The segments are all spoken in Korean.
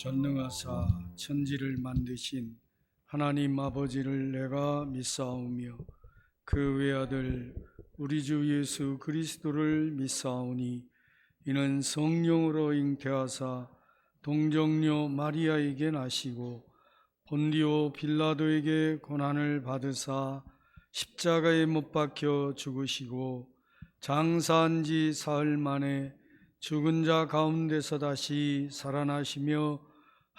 전능하사 천지를 만드신 하나님 아버지를 내가 믿사오며 그 외아들 우리 주 예수 그리스도를 믿사오니 이는 성령으로 잉태하사 동정녀 마리아에게 나시고 본디오 빌라도에게 고난을 받으사 십자가에 못 박혀 죽으시고 장사한 지 사흘 만에 죽은 자 가운데서 다시 살아나시며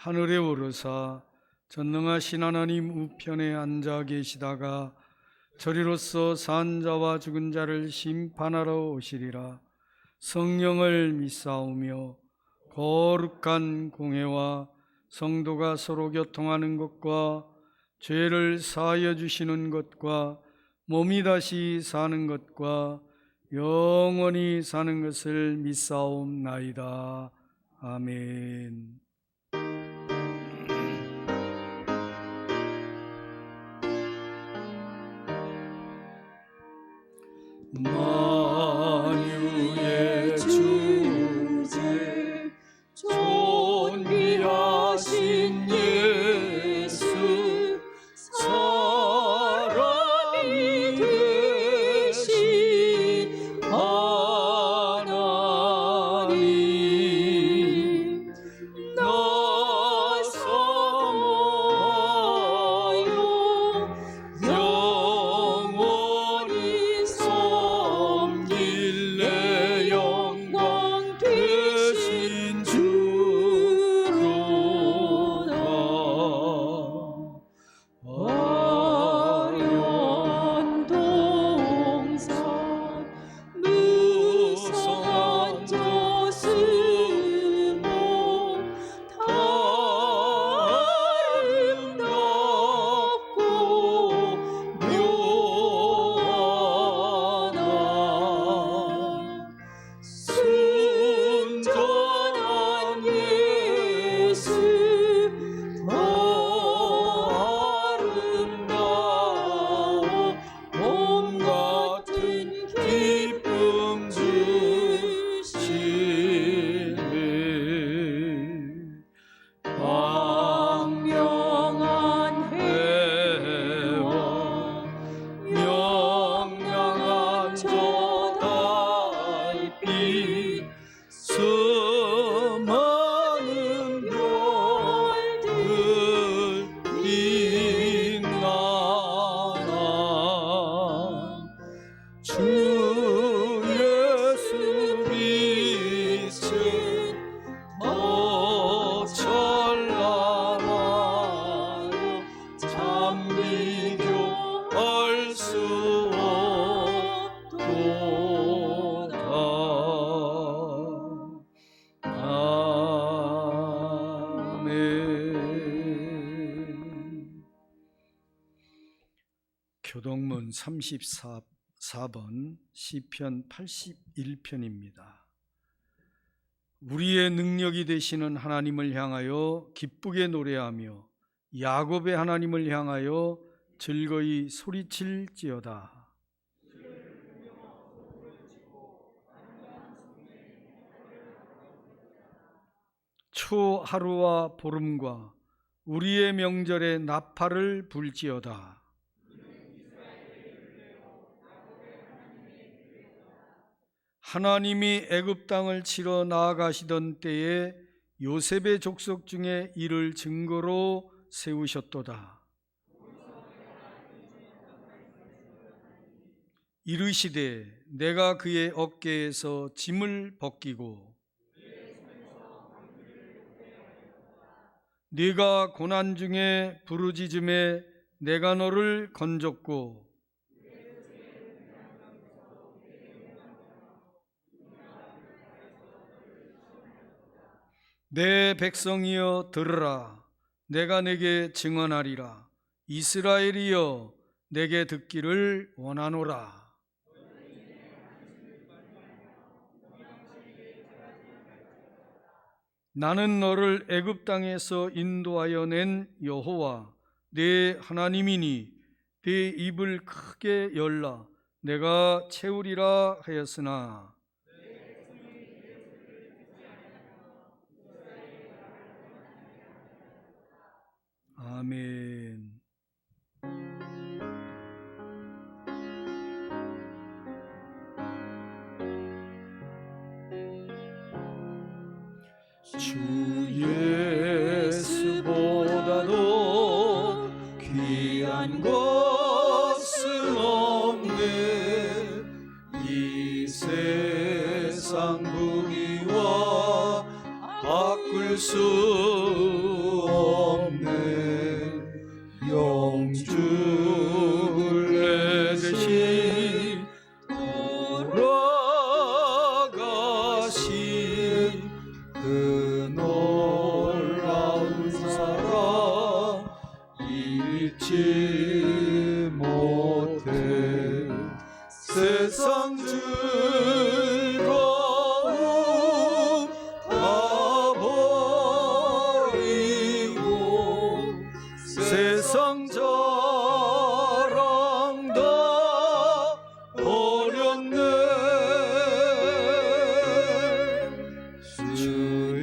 하늘에 오르사 전능하신 하나님 우편에 앉아 계시다가 저리로서 산 자와 죽은 자를 심판하러 오시리라. 성령을 믿사오며 거룩한 공회와 성도가 서로 교통하는 것과 죄를 사하여 주시는 것과 몸이 다시 사는 것과 영원히 사는 것을 믿사옵나이다. 아멘. 만유의 주제 존귀하신 예수 사람이 되신 하나님 나사 모여 영원히 섬길래 영광 되신 주로다. 화려한 동산 무성한 저승 아름답고 묘하다. 순전한 예수 더 아름다워 몸 같은 기쁨 주시네. 광명한 해와 명랑한 저 달빛 수많은 별들 빛나나 주 예수 빛은 더 찬란하여 참 비교할 수 없도다. 아멘. 교동문 34번 시편 81편입니다. 우리의 능력이 되시는 하나님을 향하여 기쁘게 노래하며 야곱의 하나님을 향하여 즐거이 소리칠지어다. 초하루와 보름과 우리의 명절에 나팔을 불지어다. 하나님이 애굽 땅을 치러 나아가시던 때에 요셉의 족속 중에 이를 증거로 세우셨도다. 이르시되 내가 그의 어깨에서 짐을 벗기고 네가 고난 중에 부르짖음에 내가 너를 건졌고 내 백성이여 들으라. 내가 내게 증언하리라. 이스라엘이여 내게 듣기를 원하노라. 나는 너를 애굽 땅에서 인도하여 낸 여호와 네 하나님이니 네 입을 크게 열라. 내가 채우리라 하였으나 주 예수보다도 귀한 것은 없네. 이 세상 부귀와 바꿀 수 없네. 영주를 내 대신 돌아가신 그 놀라운 사랑 잊지 못해. 세상 즐거움 다 버리고 세상 자랑 다 버렸네. 주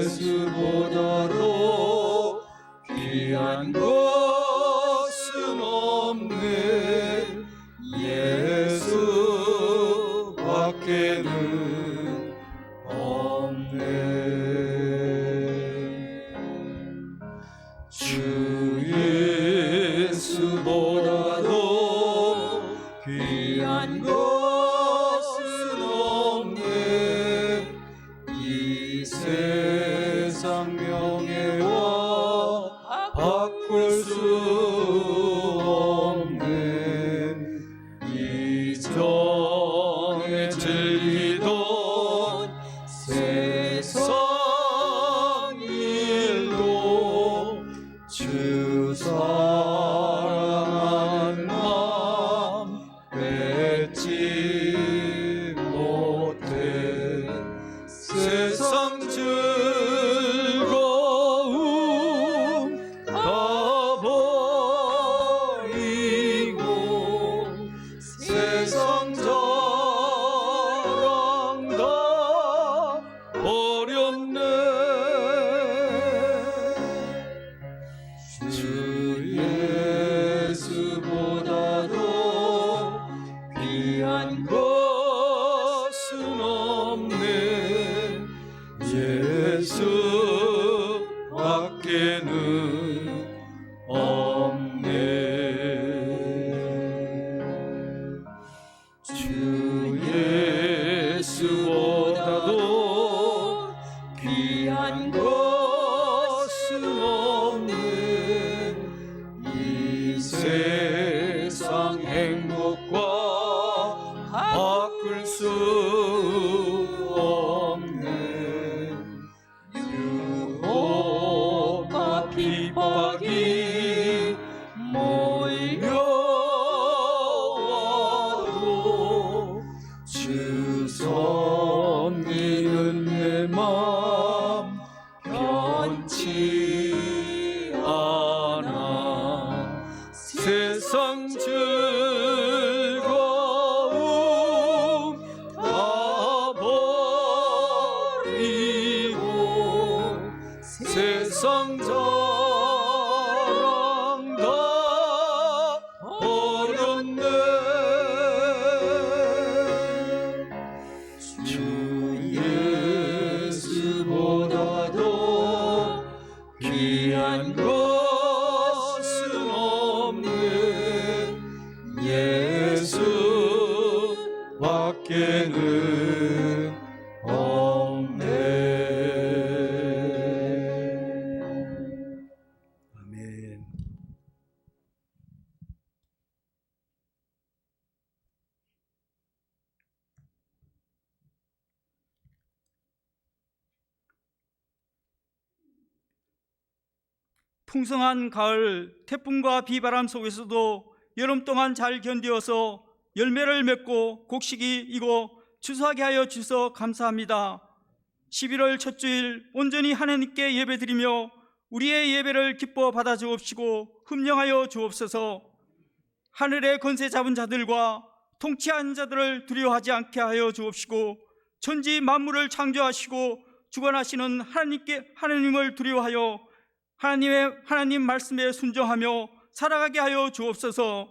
예수보다도 귀한 것은 없네. 예수밖에는 없네. 주 예수보다도 귀한 것은 없네. 이 세상 명예와 바꿀 수 없네. 이전에 즐기던 세상 일도 주 사랑하는 마음 뺏지 못해. 세상 즐거움 다 버리고 세상 자랑 다 버렸네. 주 예수보다도 귀한 것은 없네. 예수밖에는 없네. 주 예수보다도 귀한 것은 없네. 이 세상 행복과 바꿀 수 없네. 유혹과 핍박이 몰려와도 주 섬기는 내 맘 변치 않아. 세상 즐거움 다 버리고 세상 자랑 다 버렸네. 주 예수보다도 귀한 것은 없네. 예수밖에는 없네. 아멘. 풍성한 가을, 태풍과 비바람 속에서도 여름 동안 잘 견디어서 열매를 맺고 곡식이 익어 추수하게 하여 주셔서 감사합니다. 11월 첫 주일 온전히 하나님께 예배드리며 우리의 예배를 기뻐 받아 주옵시고 흠령하여 주옵소서. 하늘의 권세 잡은 자들과 통치한 자들을 두려워하지 않게 하여 주옵시고 천지 만물을 창조하시고 주관하시는 하나님을 두려워하여 하나님 말씀에 순종하며 살아가게 하여 주옵소서.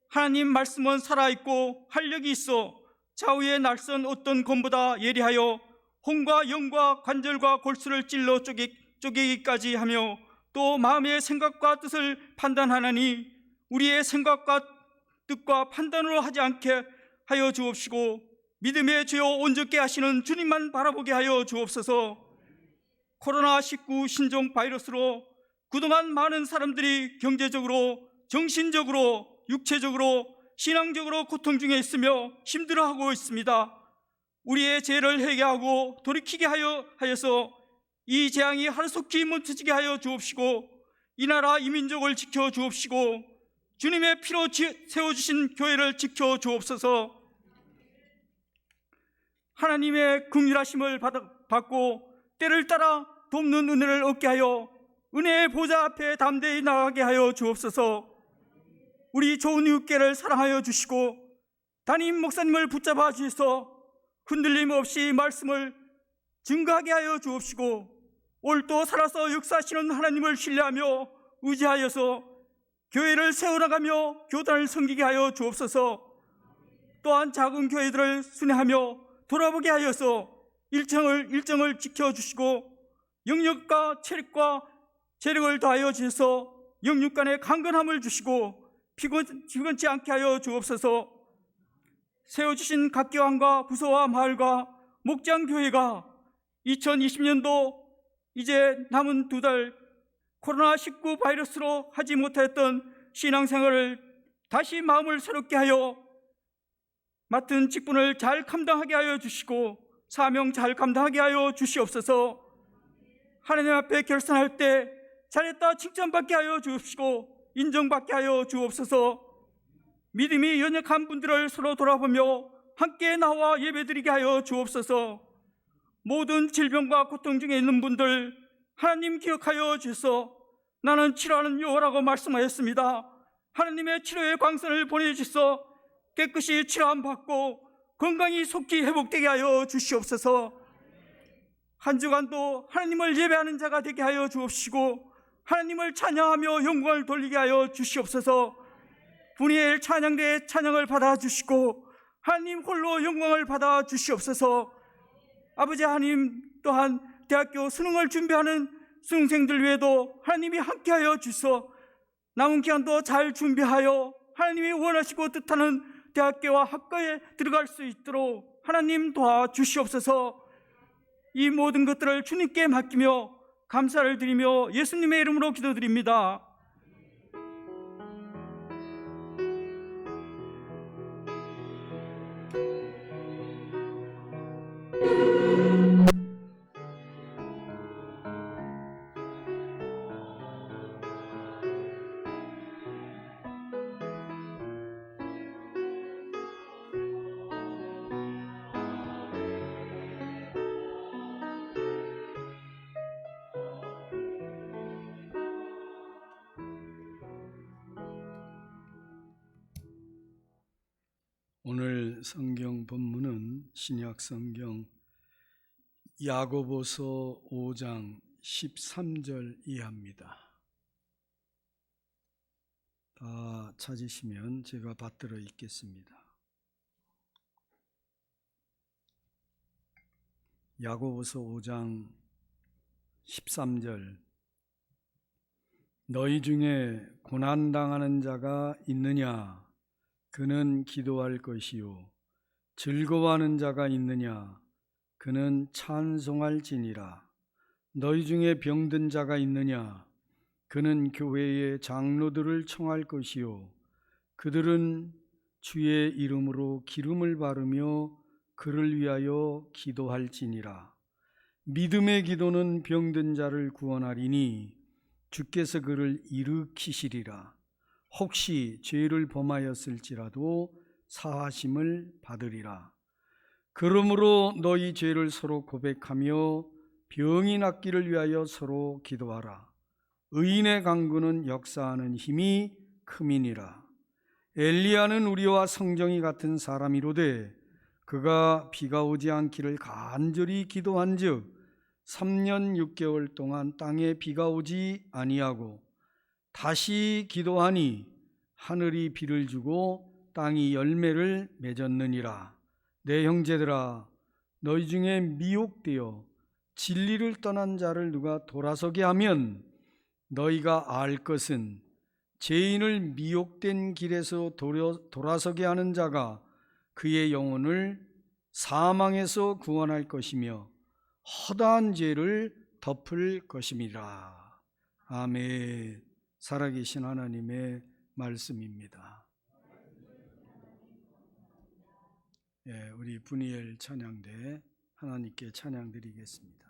하나님 말씀은 살아있고 활력이 있어 좌우의 날선 어떤 검보다 예리하여 혼과 영과 관절과 골수를 찔러 쪼개기까지 하며 또 마음의 생각과 뜻을 판단하나니 우리의 생각과 뜻과 판단으로 하지 않게 하여 주옵시고 믿음의 주여 온전케 하시는 주님만 바라보게 하여 주옵소서. 코로나19 신종 바이러스로 그동안 많은 사람들이 경제적으로, 정신적으로, 육체적으로, 신앙적으로 고통 중에 있으며 힘들어하고 있습니다. 우리의 죄를 회개하고 돌이키게 하여서 이 재앙이 하루속히 멈춰지게 하여 주옵시고 이 나라 이 민족을 지켜 주옵시고 주님의 피로 세워주신 교회를 지켜 주옵소서. 하나님의 긍휼하심을 받고 때를 따라 돕는 은혜를 얻게 하여 은혜의 보좌 앞에 담대히 나가게 하여 주옵소서. 우리 좋은 이웃교회를 사랑하여 주시고 담임 목사님을 붙잡아 주셔서 흔들림 없이 말씀을 증거하게 하여 주옵시고 오늘도 살아서 역사하시는 하나님을 신뢰하며 의지하여서 교회를 세워나가며 교단을 섬기게 하여 주옵소서. 또한 작은 교회들을 순회하며 돌아보게 하여서 일정을 지켜주시고 영역과 체력과 재력을 다하여 주셔서 영육 간의 강건함을 주시고 피곤치 않게 하여 주옵소서. 세워주신 각 교황과 부서와 마을과 목장교회가 2020년도 이제 남은 2달 코로나19 바이러스로 하지 못했던 신앙생활을 다시 마음을 새롭게 하여 맡은 직분을 잘 감당하게 하여 주시고 사명 잘 감당하게 하여 주시옵소서. 하나님 앞에 결산할 때 잘했다 칭찬받게 하여 주옵시고 인정받게 하여 주옵소서. 믿음이 연약한 분들을 서로 돌아보며 함께 나와 예배드리게 하여 주옵소서. 모든 질병과 고통 중에 있는 분들 하나님 기억하여 주셔서 나는 치료하는 여호와라고 말씀하였습니다. 하나님의 치료의 광선을 보내주셔서 깨끗이 치료함 받고 건강이 속히 회복되게 하여 주시옵소서. 한 주간도 하나님을 예배하는 자가 되게 하여 주옵시고 하나님을 찬양하며 영광을 돌리게 하여 주시옵소서. 분이엘 찬양대의 찬양을 받아주시고 하나님 홀로 영광을 받아 주시옵소서. 아버지 하나님, 또한 대학교 수능을 준비하는 수능생들 외에도 하나님이 함께하여 주셔서 남은 기간도 잘 준비하여 하나님이 원하시고 뜻하는 대학교와 학과에 들어갈 수 있도록 하나님 도와주시옵소서. 이 모든 것들을 주님께 맡기며 감사를 드리며 예수님의 이름으로 기도드립니다. 오늘 성경 본문은 신약 성경 야고보서 5장 13절 이하입니다. 다 찾으시면 제가 받들어 읽겠습니다. 야고보서 5장 13절. 너희 중에 고난당하는 자가 있느냐? 그는 기도할 것이요. 즐거워하는 자가 있느냐? 그는 찬송할지니라. 너희 중에 병든 자가 있느냐? 그는 교회의 장로들을 청할 것이요. 그들은 주의 이름으로 기름을 바르며 그를 위하여 기도할지니라. 믿음의 기도는 병든 자를 구원하리니 주께서 그를 일으키시리라. 혹시 죄를 범하였을지라도 사하심을 받으리라. 그러므로 너희 죄를 서로 고백하며 병이 낫기를 위하여 서로 기도하라. 의인의 강구는 역사하는 힘이 큼이니라. 엘리야는 우리와 성정이 같은 사람이로되 그가 비가 오지 않기를 간절히 기도한즉 3년 6개월 동안 땅에 비가 오지 아니하고 다시 기도하니 하늘이 비를 주고 땅이 열매를 맺었느니라. 내 형제들아, 너희 중에 미혹되어 진리를 떠난 자를 누가 돌아서게 하면 너희가 알 것은 죄인을 미혹된 길에서 돌아서게 하는 자가 그의 영혼을 사망에서 구원할 것이며 허다한 죄를 덮을 것임이라. 아멘. 살아계신 하나님의 말씀입니다. 예, 우리 분이엘 찬양대 하나님께 찬양 드리겠습니다.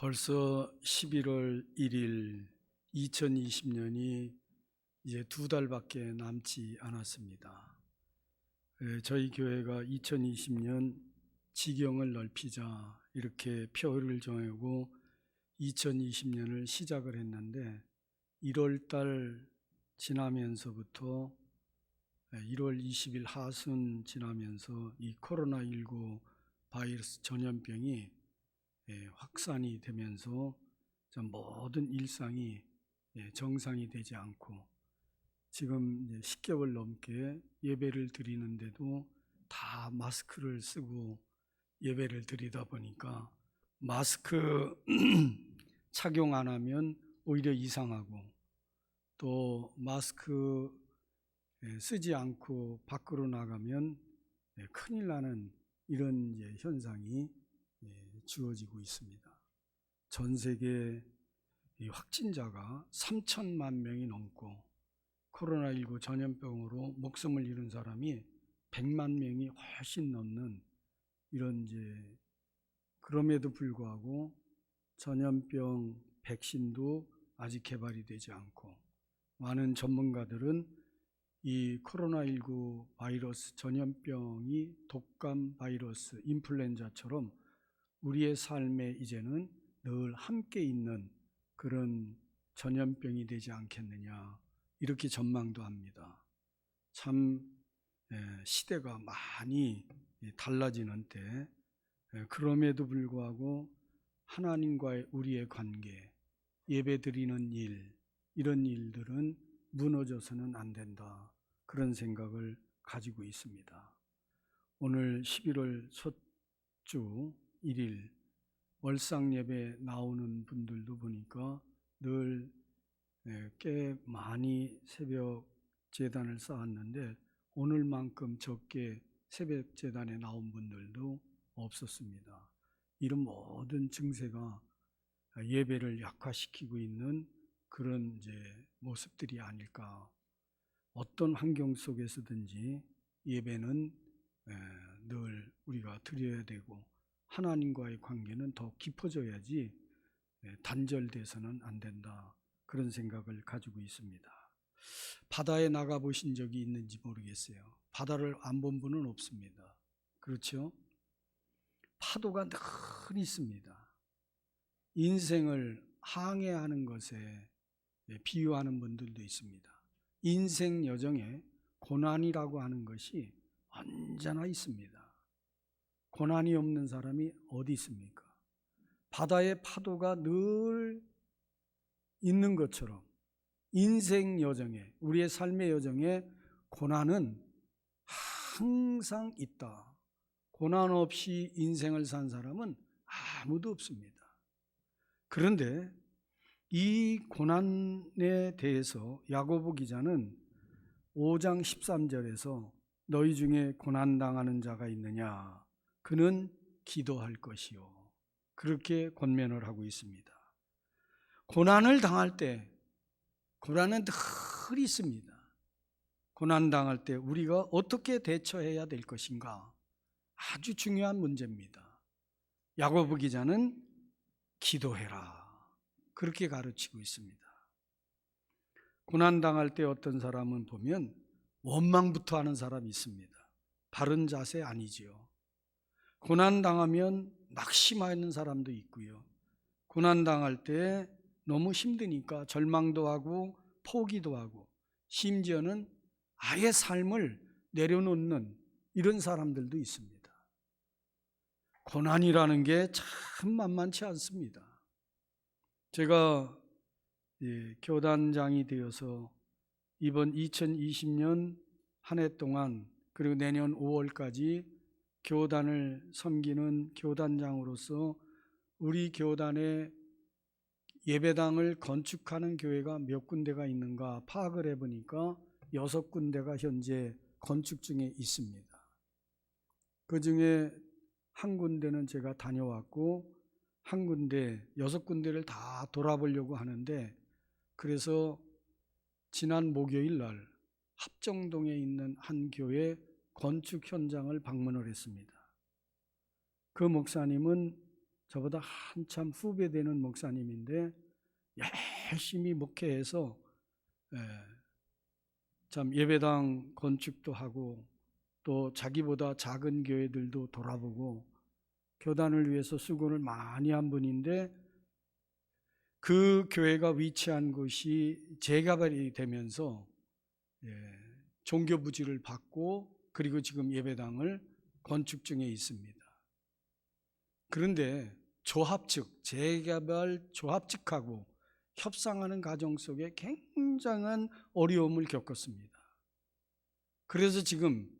벌써 11월 1일 2020년이 이제 2달밖에 남지 않았습니다. 저희 교회가 2020년 지경을 넓히자 이렇게 표를 정하고 2020년을 시작을 했는데 1월달 지나면서부터 1월 20일 하순 지나면서 이 코로나19 바이러스 전염병이 확산이 되면서 모든 일상이 정상이 되지 않고 지금 이제 10개월 넘게 예배를 드리는데도 다 마스크를 쓰고 예배를 드리다 보니까 마스크 착용 안 하면 오히려 이상하고 또 마스크 쓰지 않고 밖으로 나가면 큰일 나는 이런 현상이 주어지고 있습니다. 전 세계 확진자가 3천만 명이 넘고 코로나19 전염병으로 목숨을 잃은 사람이 100만 명이 훨씬 넘는 이런 그럼에도 불구하고 전염병 백신도 아직 개발이 되지 않고 많은 전문가들은 이 코로나19 바이러스 전염병이 독감 바이러스 인플루엔자처럼 우리의 삶에 이제는 늘 함께 있는 그런 전염병이 되지 않겠느냐 이렇게 전망도 합니다. 참 시대가 많이 달라지는 때 그럼에도 불구하고 하나님과의 우리의 관계, 예배드리는 일, 이런 일들은 무너져서는 안 된다. 그런 생각을 가지고 있습니다. 오늘 11월 첫 주 1일 월상 예배 나오는 분들도 보니까 늘 꽤 많이 새벽 제단을 쌓았는데 오늘만큼 적게 새벽 제단에 나온 분들도 없었습니다. 이런 모든 증세가 예배를 약화시키고 있는 그런 이제 모습들이 아닐까. 어떤 환경 속에서든지 예배는 늘 우리가 드려야 되고 하나님과의 관계는 더 깊어져야지 단절돼서는 안 된다. 그런 생각을 가지고 있습니다. 바다에 나가 보신 적이 있는지 모르겠어요. 바다를 안 본 분은 없습니다. 그렇죠? 파도가 늘 있습니다. 인생을 항해하는 것에 비유하는 분들도 있습니다. 인생 여정에 고난이라고 하는 것이 언제나 있습니다. 고난이 없는 사람이 어디 있습니까? 바다의 파도가 늘 있는 것처럼 인생 여정에, 우리의 삶의 여정에 고난은 항상 있다. 고난 없이 인생을 산 사람은 아무도 없습니다. 그런데 이 고난에 대해서 야고보 기자는 5장 13절에서 너희 중에 고난당하는 자가 있느냐? 그는 기도할 것이요. 그렇게 권면을 하고 있습니다. 고난을 당할 때, 고난은 늘 있습니다. 고난당할 때 우리가 어떻게 대처해야 될 것인가? 아주 중요한 문제입니다. 야고보 기자는 기도해라. 그렇게 가르치고 있습니다. 고난당할 때 어떤 사람은 보면 원망부터 하는 사람이 있습니다. 바른 자세 아니지요. 고난당하면 낙심하는 사람도 있고요. 고난당할 때 너무 힘드니까 절망도 하고 포기도 하고 심지어는 아예 삶을 내려놓는 이런 사람들도 있습니다. 고난이라는 게 참 만만치 않습니다. 제가 교단장이 되어서 이번 2020년 한 해 동안 그리고 내년 5월까지 교단을 섬기는 교단장으로서 우리 교단의 예배당을 건축하는 교회가 몇 군데가 있는가 파악을 해보니까 6군데가 현재 건축 중에 있습니다. 그 중에 한 군데는 제가 다녀왔고 한 군데, 6군데를 다 돌아보려고 하는데 그래서 지난 목요일 날 합정동에 있는 한 교회 건축 현장을 방문을 했습니다. 그 목사님은 저보다 한참 후배되는 목사님인데 열심히 목회해서 참 예배당 건축도 하고 또 자기보다 작은 교회들도 돌아보고 교단을 위해서 수고를 많이 한 분인데 그 교회가 위치한 곳이 재개발이 되면서 종교부지를 받고 그리고 지금 예배당을 건축 중에 있습니다. 그런데 조합 측, 재개발 조합 측하고 협상하는 과정 속에 굉장한 어려움을 겪었습니다. 그래서 지금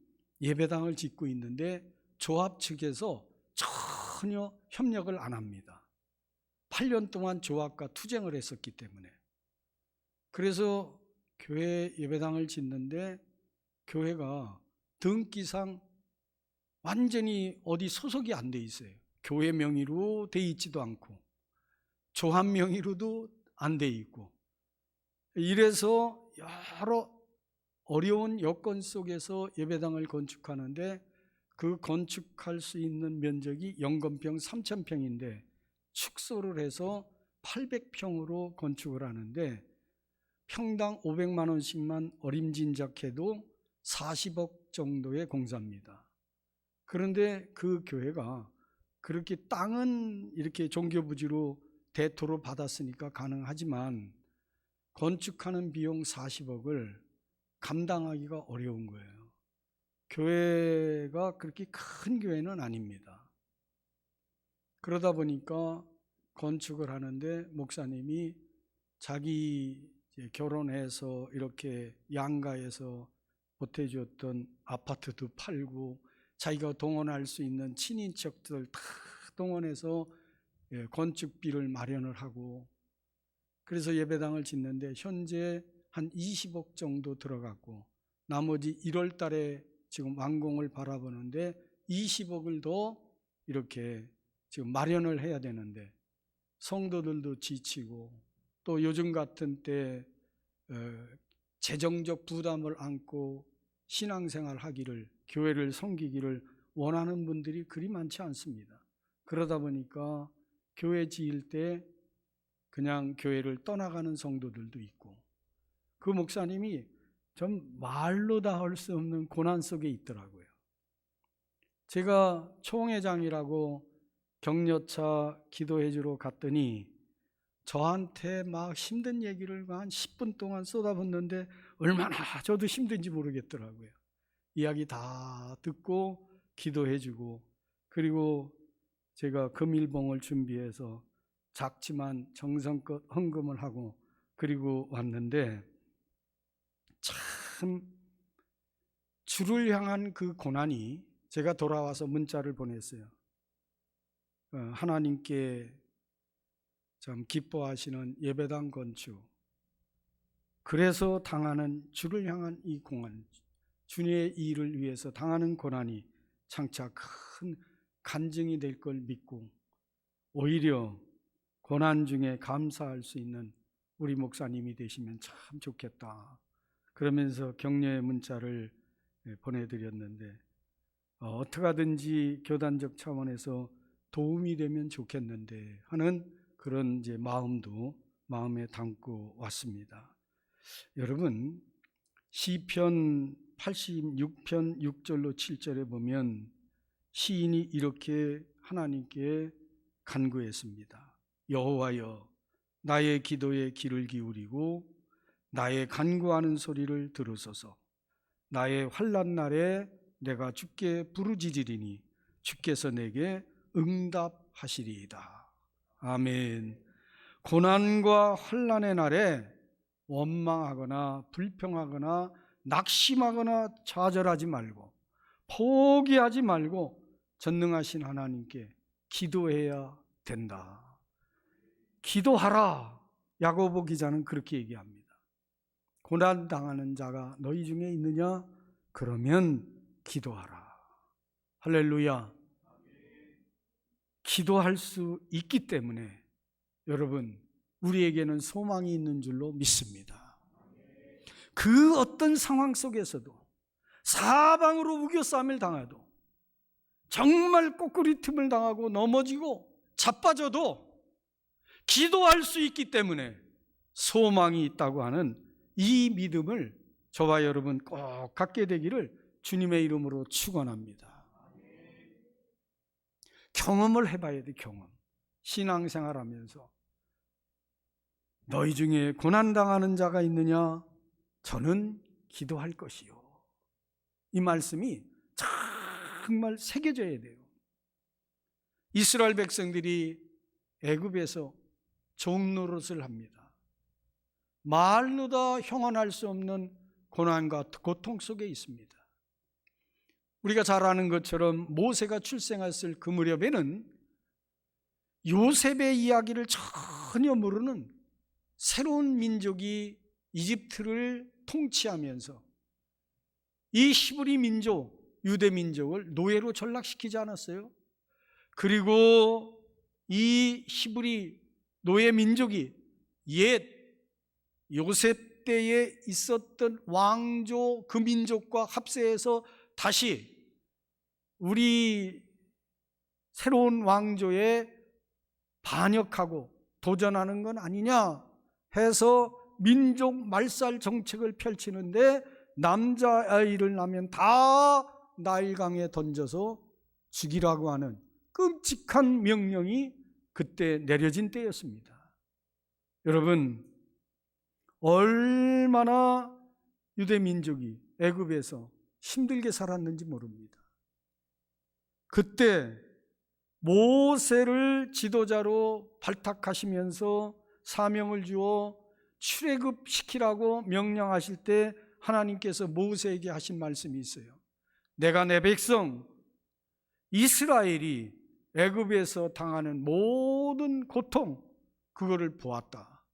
예배당을 짓고 있는데 조합 측에서 전혀 협력을 안 합니다. 8년 동안 조합과 투쟁을 했었기 때문에. 그래서 교회 예배당을 짓는데 교회가 등기상 완전히 어디 소속이 안 돼 있어요. 교회 명의로 돼 있지도 않고 조합 명의로도 안 돼 있고 이래서 여러 어려운 여건 속에서 예배당을 건축하는데 그 건축할 수 있는 면적이 영건평 3,000평인데 축소를 해서 800평으로 건축을 하는데 평당 500만 원씩만 어림짐작해도 40억 정도의 공사입니다. 그런데 그 교회가 그렇게 땅은 이렇게 종교부지로 대토로 받았으니까 가능하지만 건축하는 비용 40억을 감당하기가 어려운 거예요. 교회가 그렇게 큰 교회는 아닙니다. 그러다 보니까 건축을 하는데 목사님이 자기 이제 결혼해서 이렇게 양가에서 보태주었던 아파트도 팔고 자기가 동원할 수 있는 친인척들 다 동원해서 건축비를 마련을 하고, 그래서 예배당을 짓는데 현재 한 20억 정도 들어갔고 나머지 1월 달에 지금 완공을 바라보는데 20억을 더 이렇게 지금 마련을 해야 되는데 성도들도 지치고 또 요즘 같은 때 재정적 부담을 안고 신앙생활 하기를, 교회를 섬기기를 원하는 분들이 그리 많지 않습니다. 그러다 보니까 교회 지을 때 그냥 교회를 떠나가는 성도들도 있고, 그 목사님이 좀 말로 다 할 수 없는 고난 속에 있더라고요. 제가 총회장이라고 격려차 기도해 주러 갔더니 저한테 막 힘든 얘기를 한 10분 동안 쏟아붓는데 얼마나 저도 힘든지 모르겠더라고요. 이야기 다 듣고 기도해 주고, 그리고 제가 금일봉을 준비해서 작지만 정성껏 헌금을 하고 그리고 왔는데, 참 주를 향한 그 고난이, 제가 돌아와서 문자를 보냈어요. 하나님께 참 기뻐하시는 예배당 건축, 그래서 당하는 주를 향한 이 고난, 주님의 일을 위해서 당하는 고난이 장차 큰 간증이 될 걸 믿고 오히려 고난 중에 감사할 수 있는 우리 목사님이 되시면 참 좋겠다, 그러면서 격려의 문자를 보내드렸는데 어떻게 하든지 교단적 차원에서 도움이 되면 좋겠는데 하는 그런 이제 마음도 마음에 담고 왔습니다. 여러분, 시편 86편 6절로 7절에 보면 시인이 이렇게 하나님께 간구했습니다. 여호와여, 나의 기도에 귀를 기울이고 나의 간구하는 소리를 들으소서. 나의 환난 날에 내가 주께 부르짖으리니 주께서 내게 응답하시리이다. 아멘. 고난과 환난의 날에 원망하거나 불평하거나 낙심하거나 좌절하지 말고 포기하지 말고 전능하신 하나님께 기도해야 된다. 기도하라. 야고보 기자는 그렇게 얘기합니다. 고난당하는 자가 너희 중에 있느냐? 그러면 기도하라. 할렐루야. 기도할 수 있기 때문에 여러분, 우리에게는 소망이 있는 줄로 믿습니다. 그 어떤 상황 속에서도 사방으로 우겨싸움을 당해도 정말 꼬꾸리 틈을 당하고 넘어지고 자빠져도 기도할 수 있기 때문에 소망이 있다고 하는 이 믿음을 저와 여러분 꼭 갖게 되기를 주님의 이름으로 축원합니다. 경험을 해봐야 돼. 경험. 신앙생활하면서 너희 중에 고난당하는 자가 있느냐? 저는 기도할 것이요. 이 말씀이 정말 새겨져야 돼요. 이스라엘 백성들이 애굽에서 종노릇을 합니다. 말로 다 형언할 수 없는 고난과 고통 속에 있습니다. 우리가 잘 아는 것처럼 모세가 출생했을 그 무렵에는 요셉의 이야기를 전혀 모르는 새로운 민족이 이집트를 통치하면서 이 히브리 민족, 유대 민족을 노예로 전락시키지 않았어요? 그리고 이 히브리 노예 민족이 옛 요셉 때에 있었던 왕조 그 민족과 합세해서 다시 우리 새로운 왕조에 반역하고 도전하는 건 아니냐 해서 민족 말살 정책을 펼치는데 남자아이를 낳으면 다 나일강에 던져서 죽이라고 하는 끔찍한 명령이 그때 내려진 때였습니다. 여러분, 얼마나 유대 민족이 애굽에서 힘들게 살았는지 모릅니다. 그때 모세를 지도자로 발탁하시면서 사명을 주어 출애굽시키라고 명령하실 때 하나님께서 모세에게 하신 말씀이 있어요. 내가 내 백성 이스라엘이 애굽에서 당하는 모든 고통, 그거를 보았다.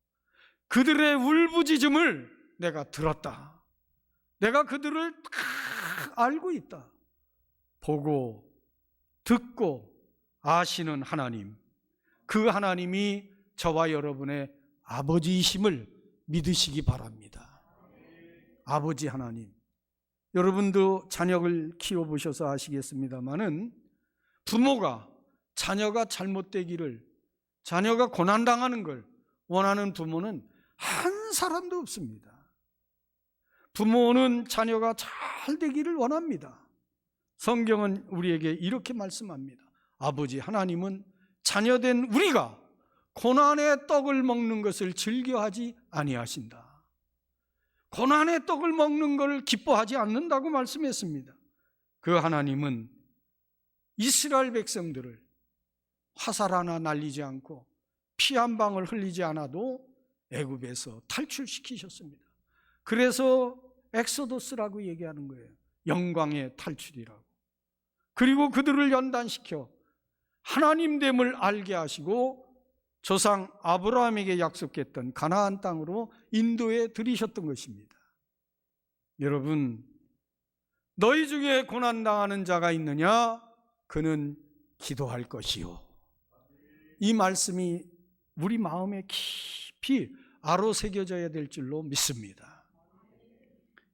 그들의 울부짖음을 내가 들었다. 내가 그들을 다 알고 있다. 보고 듣고 아시는 하나님, 그 하나님이 저와 여러분의 아버지이심을 믿으시기 바랍니다. 아버지 하나님, 여러분도 자녀를 키워보셔서 아시겠습니다마는 부모가 자녀가 잘못되기를, 자녀가 고난당하는 걸 원하는 부모는 한 사람도 없습니다. 부모는 자녀가 잘 되기를 원합니다. 성경은 우리에게 이렇게 말씀합니다. 아버지 하나님은 자녀된 우리가 고난의 떡을 먹는 것을 즐겨하지 아니하신다. 고난의 떡을 먹는 것을 기뻐하지 않는다고 말씀했습니다. 그 하나님은 이스라엘 백성들을 화살 하나 날리지 않고 피 한 방울 흘리지 않아도 애굽에서 탈출시키셨습니다. 그래서 엑소더스라고 얘기하는 거예요. 영광의 탈출이라고. 그리고 그들을 연단시켜 하나님됨을 알게 하시고 조상 아브라함에게 약속했던 가나안 땅으로 인도해 들이셨던 것입니다. 여러분, 너희 중에 고난당하는 자가 있느냐? 그는 기도할 것이요. 이 말씀이 우리 마음에 깊이 아로새겨져야 될 줄로 믿습니다.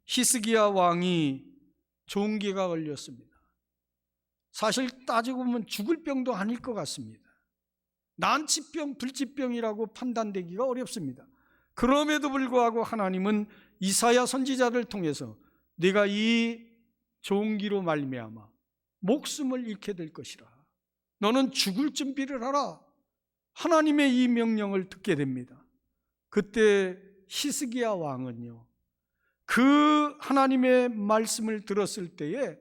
히스기야 왕이 종기가 걸렸습니다. 사실 따지고 보면 죽을 병도 아닐 것 같습니다. 난치병, 불치병이라고 판단되기가 어렵습니다. 그럼에도 불구하고 하나님은 이사야 선지자를 통해서 네가 이 종기로 말미암아 목숨을 잃게 될 것이라, 너는 죽을 준비를 하라, 하나님의 이 명령을 듣게 됩니다. 그때 히스기야 왕은요, 그 하나님의 말씀을 들었을 때에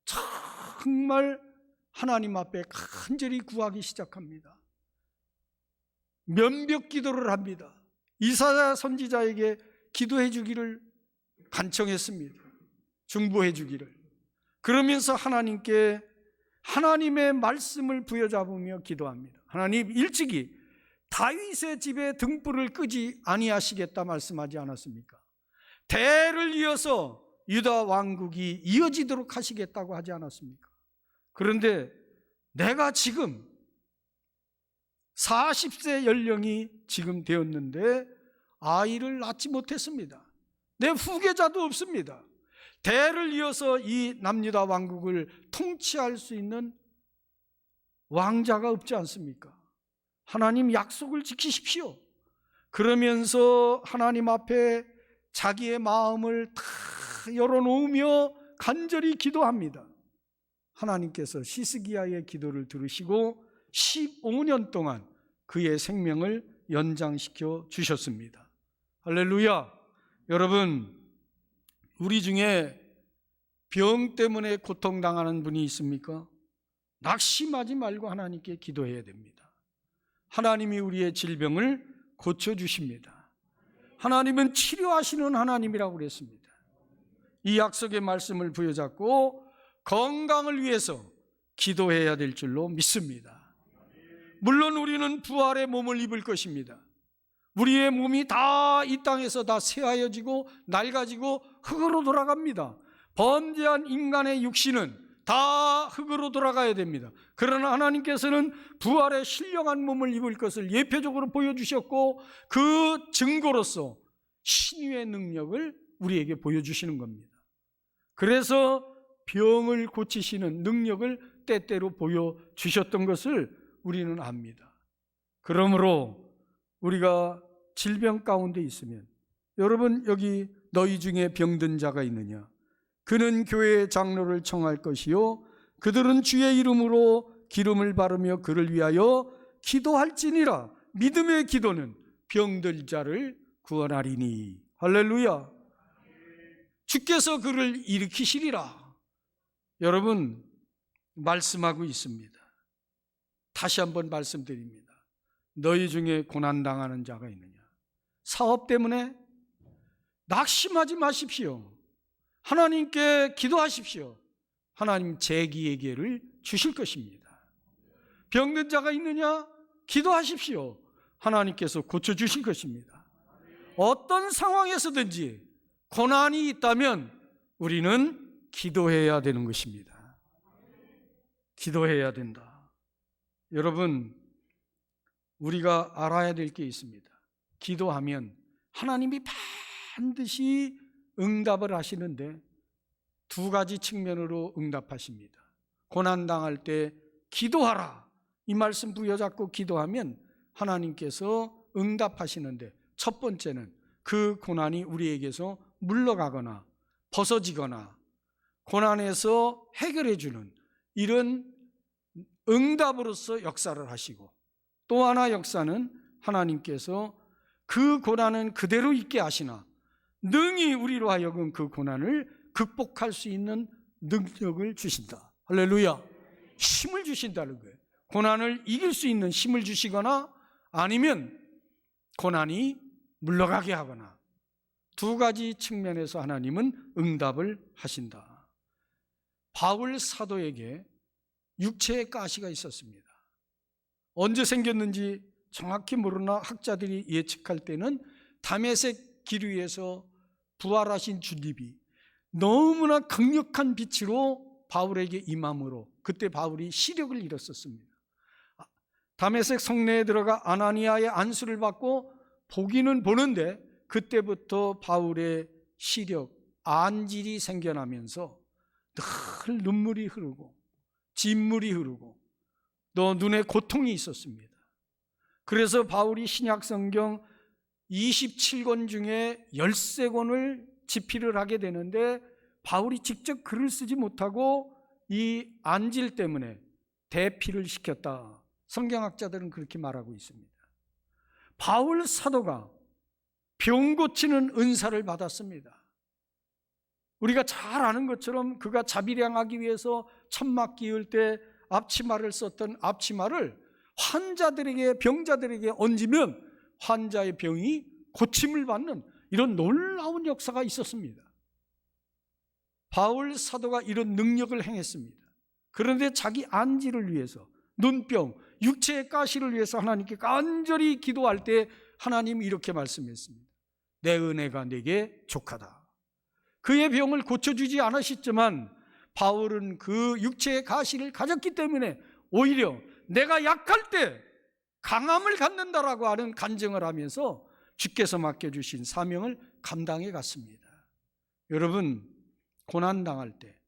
정말 하나님 앞에 간절히 구하기 시작합니다. 면벽 기도를 합니다. 이사야 선지자에게 기도해 주기를 간청했습니다. 중보해 주기를. 그러면서 하나님께 하나님의 말씀을 부여잡으며 기도합니다. 하나님, 일찍이 다윗의 집에 등불을 끄지 아니하시겠다 말씀하지 않았습니까? 대를 이어서 유다 왕국이 이어지도록 하시겠다고 하지 않았습니까? 그런데 내가 지금 40세 연령이 지금 되었는데 아이를 낳지 못했습니다. 내 후계자도 없습니다. 대를 이어서 이 남유다 왕국을 통치할 수 있는 왕자가 없지 않습니까? 하나님, 약속을 지키십시오. 그러면서 하나님 앞에 자기의 마음을 다 열어놓으며 간절히 기도합니다. 하나님께서 히스기야의 기도를 들으시고 15년 동안 그의 생명을 연장시켜 주셨습니다. 할렐루야. 여러분, 우리 중에 병 때문에 고통당하는 분이 있습니까? 낙심하지 말고 하나님께 기도해야 됩니다. 하나님이 우리의 질병을 고쳐주십니다. 하나님은 치료하시는 하나님이라고 그랬습니다. 이 약속의 말씀을 부여잡고 건강을 위해서 기도해야 될 줄로 믿습니다. 물론 우리는 부활의 몸을 입을 것입니다. 우리의 몸이 다 이 땅에서 다 쇠하여지고 낡아지고 흙으로 돌아갑니다. 범죄한 인간의 육신은 다 흙으로 돌아가야 됩니다. 그러나 하나님께서는 부활의 신령한 몸을 입을 것을 예표적으로 보여주셨고 그 증거로서 신유의 능력을 우리에게 보여주시는 겁니다. 그래서 병을 고치시는 능력을 때때로 보여주셨던 것을 우리는 압니다. 그러므로 우리가 질병 가운데 있으면, 여러분, 여기 너희 중에 병든 자가 있느냐? 그는 교회의 장로를 청할 것이요 그들은 주의 이름으로 기름을 바르며 그를 위하여 기도할지니라. 믿음의 기도는 병들 자를 구원하리니. 할렐루야. 주께서 그를 일으키시리라. 여러분, 말씀하고 있습니다. 다시 한번 말씀드립니다. 너희 중에 고난당하는 자가 있느냐? 사업 때문에 낙심하지 마십시오. 하나님께 기도하십시오. 하나님 재기회개를 주실 것입니다. 병든 자가 있느냐? 기도하십시오. 하나님께서 고쳐주실 것입니다. 어떤 상황에서든지 고난이 있다면 우리는 기도해야 되는 것입니다. 기도해야 된다. 여러분, 우리가 알아야 될 게 있습니다. 기도하면 하나님이 반드시 응답을 하시는데 두 가지 측면으로 응답하십니다. 고난당할 때 기도하라, 이 말씀 부여잡고 기도하면 하나님께서 응답하시는데, 첫 번째는 그 고난이 우리에게서 물러가거나 벗어지거나 고난에서 해결해 주는 이런 응답으로서 역사를 하시고, 또 하나 역사는 하나님께서 그 고난은 그대로 있게 하시나 능히 우리로 하여금 그 고난을 극복할 수 있는 능력을 주신다. 할렐루야. 힘을 주신다는 거예요. 고난을 이길 수 있는 힘을 주시거나 아니면 고난이 물러가게 하거나, 두 가지 측면에서 하나님은 응답을 하신다. 바울 사도에게 육체의 가시가 있었습니다. 언제 생겼는지 정확히 모르나 학자들이 예측할 때는 다메섹 길 위에서 부활하신 주님이 너무나 강력한 빛으로 바울에게 임함으로 그때 바울이 시력을 잃었었습니다. 다메섹 성내에 들어가 아나니아의 안수를 받고 보기는 보는데 그때부터 바울의 시력, 안질이 생겨나면서 늘 눈물이 흐르고 진물이 흐르고 또 눈에 고통이 있었습니다. 그래서 바울이 신약 성경 27권 중에 13권을 집필을 하게 되는데, 바울이 직접 글을 쓰지 못하고 이 안질 때문에 대피를 시켰다. 성경학자들은 그렇게 말하고 있습니다. 바울 사도가 병 고치는 은사를 받았습니다. 우리가 잘 아는 것처럼 그가 자비량하기 위해서 천막 끼울 때 앞치마를 썼던 앞치마를 환자들에게, 병자들에게 얹으면 환자의 병이 고침을 받는 이런 놀라운 역사가 있었습니다. 바울 사도가 이런 능력을 행했습니다. 그런데 자기 안지를 위해서, 눈병, 육체의 가시를 위해서 하나님께 간절히 기도할 때 하나님이 이렇게 말씀했습니다. 내 은혜가 내게 족하다. 그의 병을 고쳐주지 않으셨지만 바울은 그 육체의 가시를 가졌기 때문에 오히려 내가 약할 때 강함을 갖는다라고 하는 간증을 하면서 주께서 맡겨주신 사명을 감당해 갔습니다. 여러분, 고난당할 때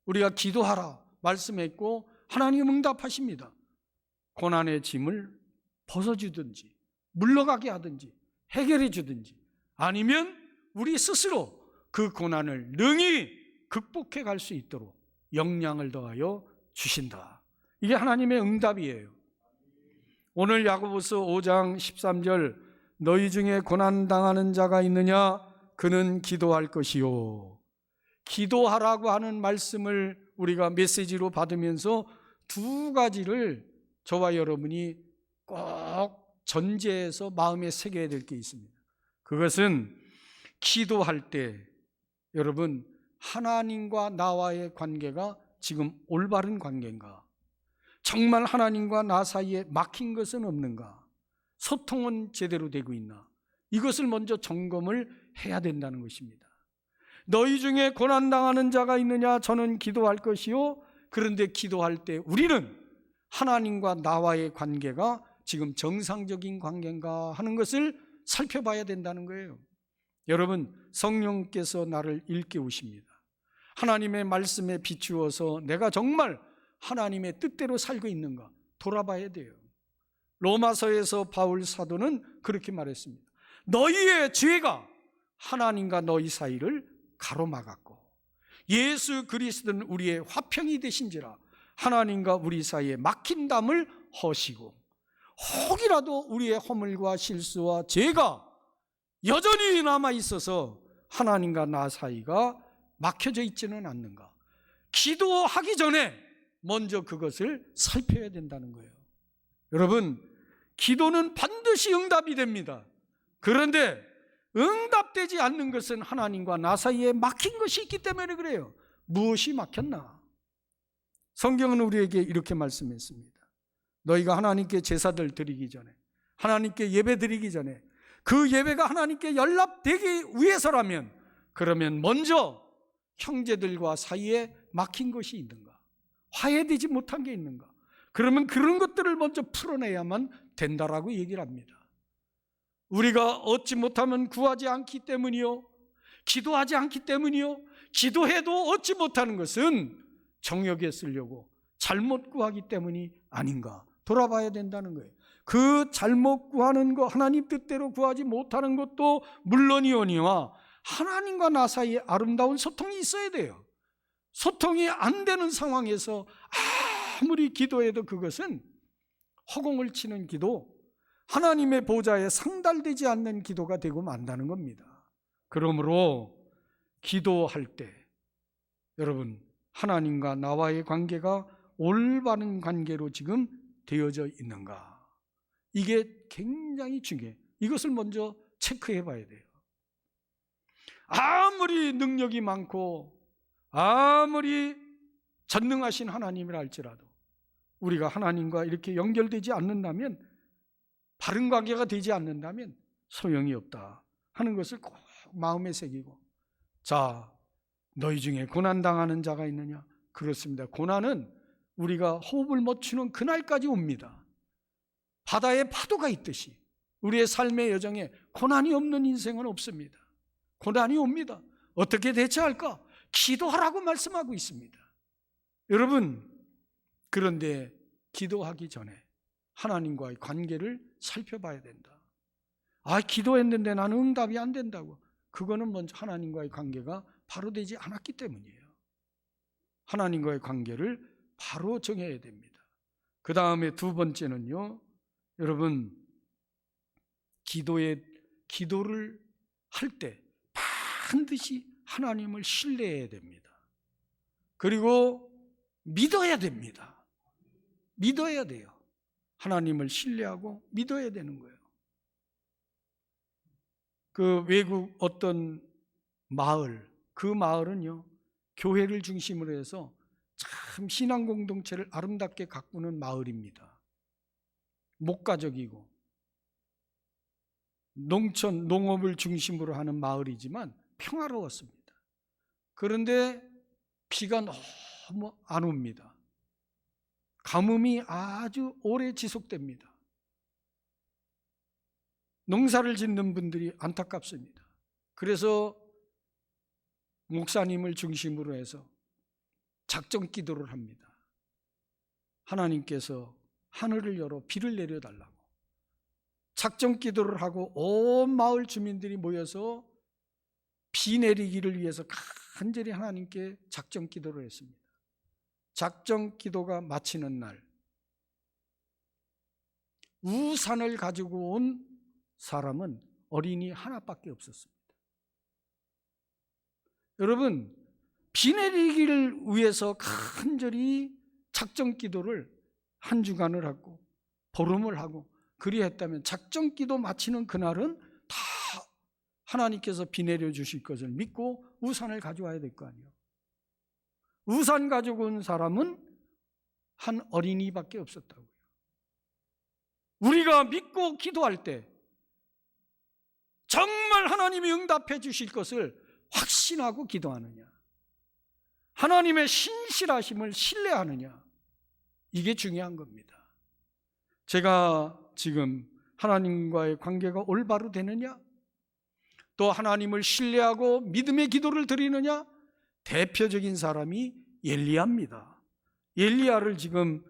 우리가 기도하라 말씀했고 하나님 응답하십니다. 고난의 짐을 벗어주든지 물러가게 하든지 해결해 주든지, 아니면 우리 스스로 그 고난을 능히 극복해 갈 수 있도록 역량을 더하여 주신다. 이게 하나님의 응답이에요. 오늘 야고보서 5장 13절, 너희 중에 고난당하는 자가 있느냐? 그는 기도할 것이요. 기도하라고 하는 말씀을 우리가 메시지로 받으면서 두 가지를 저와 여러분이 꼭 전제해서 마음에 새겨야 될 게 있습니다. 그것은 기도할 때 여러분, 하나님과 나와의 관계가 지금 올바른 관계인가? 정말 하나님과 나 사이에 막힌 것은 없는가? 소통은 제대로 되고 있나? 이것을 먼저 점검을 해야 된다는 것입니다. 너희 중에 고난당하는 자가 있느냐? 저는 기도할 것이요. 그런데 기도할 때 우리는 하나님과 나와의 관계가 지금 정상적인 관계인가 하는 것을 살펴봐야 된다는 거예요. 여러분, 성령께서 나를 일깨우십니다. 하나님의 말씀에 비추어서 내가 정말 하나님의 뜻대로 살고 있는가 돌아봐야 돼요. 로마서에서 바울 사도는 그렇게 말했습니다. 너희의 죄가 하나님과 너희 사이를 가로막았고 예수 그리스도는 우리의 화평이 되신지라 하나님과 우리 사이에 막힌 담을 허시고 혹이라도 우리의 허물과 실수와 죄가 여전히 남아 있어서 하나님과 나 사이가 막혀져 있지는 않는가? 기도하기 전에 먼저 그것을 살펴야 된다는 거예요. 여러분, 기도는 반드시 응답이 됩니다. 그런데 응답되지 않는 것은 하나님과 나 사이에 막힌 것이 있기 때문에 그래요. 무엇이 막혔나? 성경은 우리에게 이렇게 말씀했습니다. 너희가 하나님께 제사들 드리기 전에, 하나님께 예배 드리기 전에, 그 예배가 하나님께 연락되기 위해서라면, 그러면 먼저 형제들과 사이에 막힌 것이 있는가? 화해되지 못한 게 있는가? 그러면 그런 것들을 먼저 풀어내야만 된다라고 얘기를 합니다. 우리가 얻지 못하면 구하지 않기 때문이요, 기도하지 않기 때문이요, 기도해도 얻지 못하는 것은 정욕에 쓰려고 잘못 구하기 때문이 아닌가 돌아봐야 된다는 거예요. 그 잘못 구하는 거, 하나님 뜻대로 구하지 못하는 것도 물론이오니와 하나님과 나 사이에 아름다운 소통이 있어야 돼요. 소통이 안 되는 상황에서 아무리 기도해도 그것은 허공을 치는 기도, 하나님의 보좌에 상달되지 않는 기도가 되고 만다는 겁니다. 그러므로 기도할 때 여러분, 하나님과 나와의 관계가 올바른 관계로 지금 되어져 있는가? 이게 굉장히 중요해요. 이것을 먼저 체크해 봐야 돼요. 아무리 능력이 많고 아무리 전능하신 하나님이라 할지라도 우리가 하나님과 이렇게 연결되지 않는다면, 바른 관계가 되지 않는다면 소용이 없다 하는 것을 꼭 마음에 새기고, 자, 너희 중에 고난당하는 자가 있느냐? 그렇습니다. 고난은 우리가 호흡을 못 치는 그날까지 옵니다. 바다에 파도가 있듯이 우리의 삶의 여정에 고난이 없는 인생은 없습니다. 고난이 옵니다. 어떻게 대처할까? 기도하라고 말씀하고 있습니다. 여러분, 그런데 기도하기 전에 하나님과의 관계를 살펴봐야 된다. 기도했는데 나는 응답이 안 된다고. 그거는 먼저 하나님과의 관계가 바로 되지 않았기 때문이에요. 하나님과의 관계를 바로 정해야 됩니다. 그 다음에 두 번째는요, 여러분, 기도를 할 때 반드시 하나님을 신뢰해야 됩니다. 그리고 믿어야 됩니다. 믿어야 돼요. 하나님을 신뢰하고 믿어야 되는 거예요. 그 외국 어떤 마을, 그 마을은요, 교회를 중심으로 해서 참 신앙 공동체를 아름답게 가꾸는 마을입니다. 목가적이고 농업을 중심으로 하는 마을이지만 평화로웠습니다. 그런데 비가 너무 안 옵니다. 가뭄이 아주 오래 지속됩니다. 농사를 짓는 분들이 안타깝습니다. 그래서 목사님을 중심으로 해서 작정 기도를 합니다. 하나님께서 하늘을 열어 비를 내려달라고 작정 기도를 하고 온 마을 주민들이 모여서 비 내리기를 위해서 간절히 하나님께 작정 기도를 했습니다. 작정 기도가 마치는 날, 우산을 가지고 온 사람은 어린이 하나밖에 없었습니다. 여러분, 비 내리기를 위해서 간절히 작정 기도를 한 주간을 하고 보름을 하고 그리했다면 작정 기도 마치는 그날은 다 하나님께서 비 내려 주실 것을 믿고 우산을 가져와야 될 거 아니에요. 우산 가지고 온 사람은 한 어린이밖에 없었다고요. 우리가 믿고 기도할 때 정말 하나님이 응답해 주실 것을 확신하고 기도하느냐, 하나님의 신실하심을 신뢰하느냐, 이게 중요한 겁니다. 제가 지금 하나님과의 관계가 올바로 되느냐, 또 하나님을 신뢰하고 믿음의 기도를 드리느냐, 대표적인 사람이 엘리야입니다. 엘리야를 지금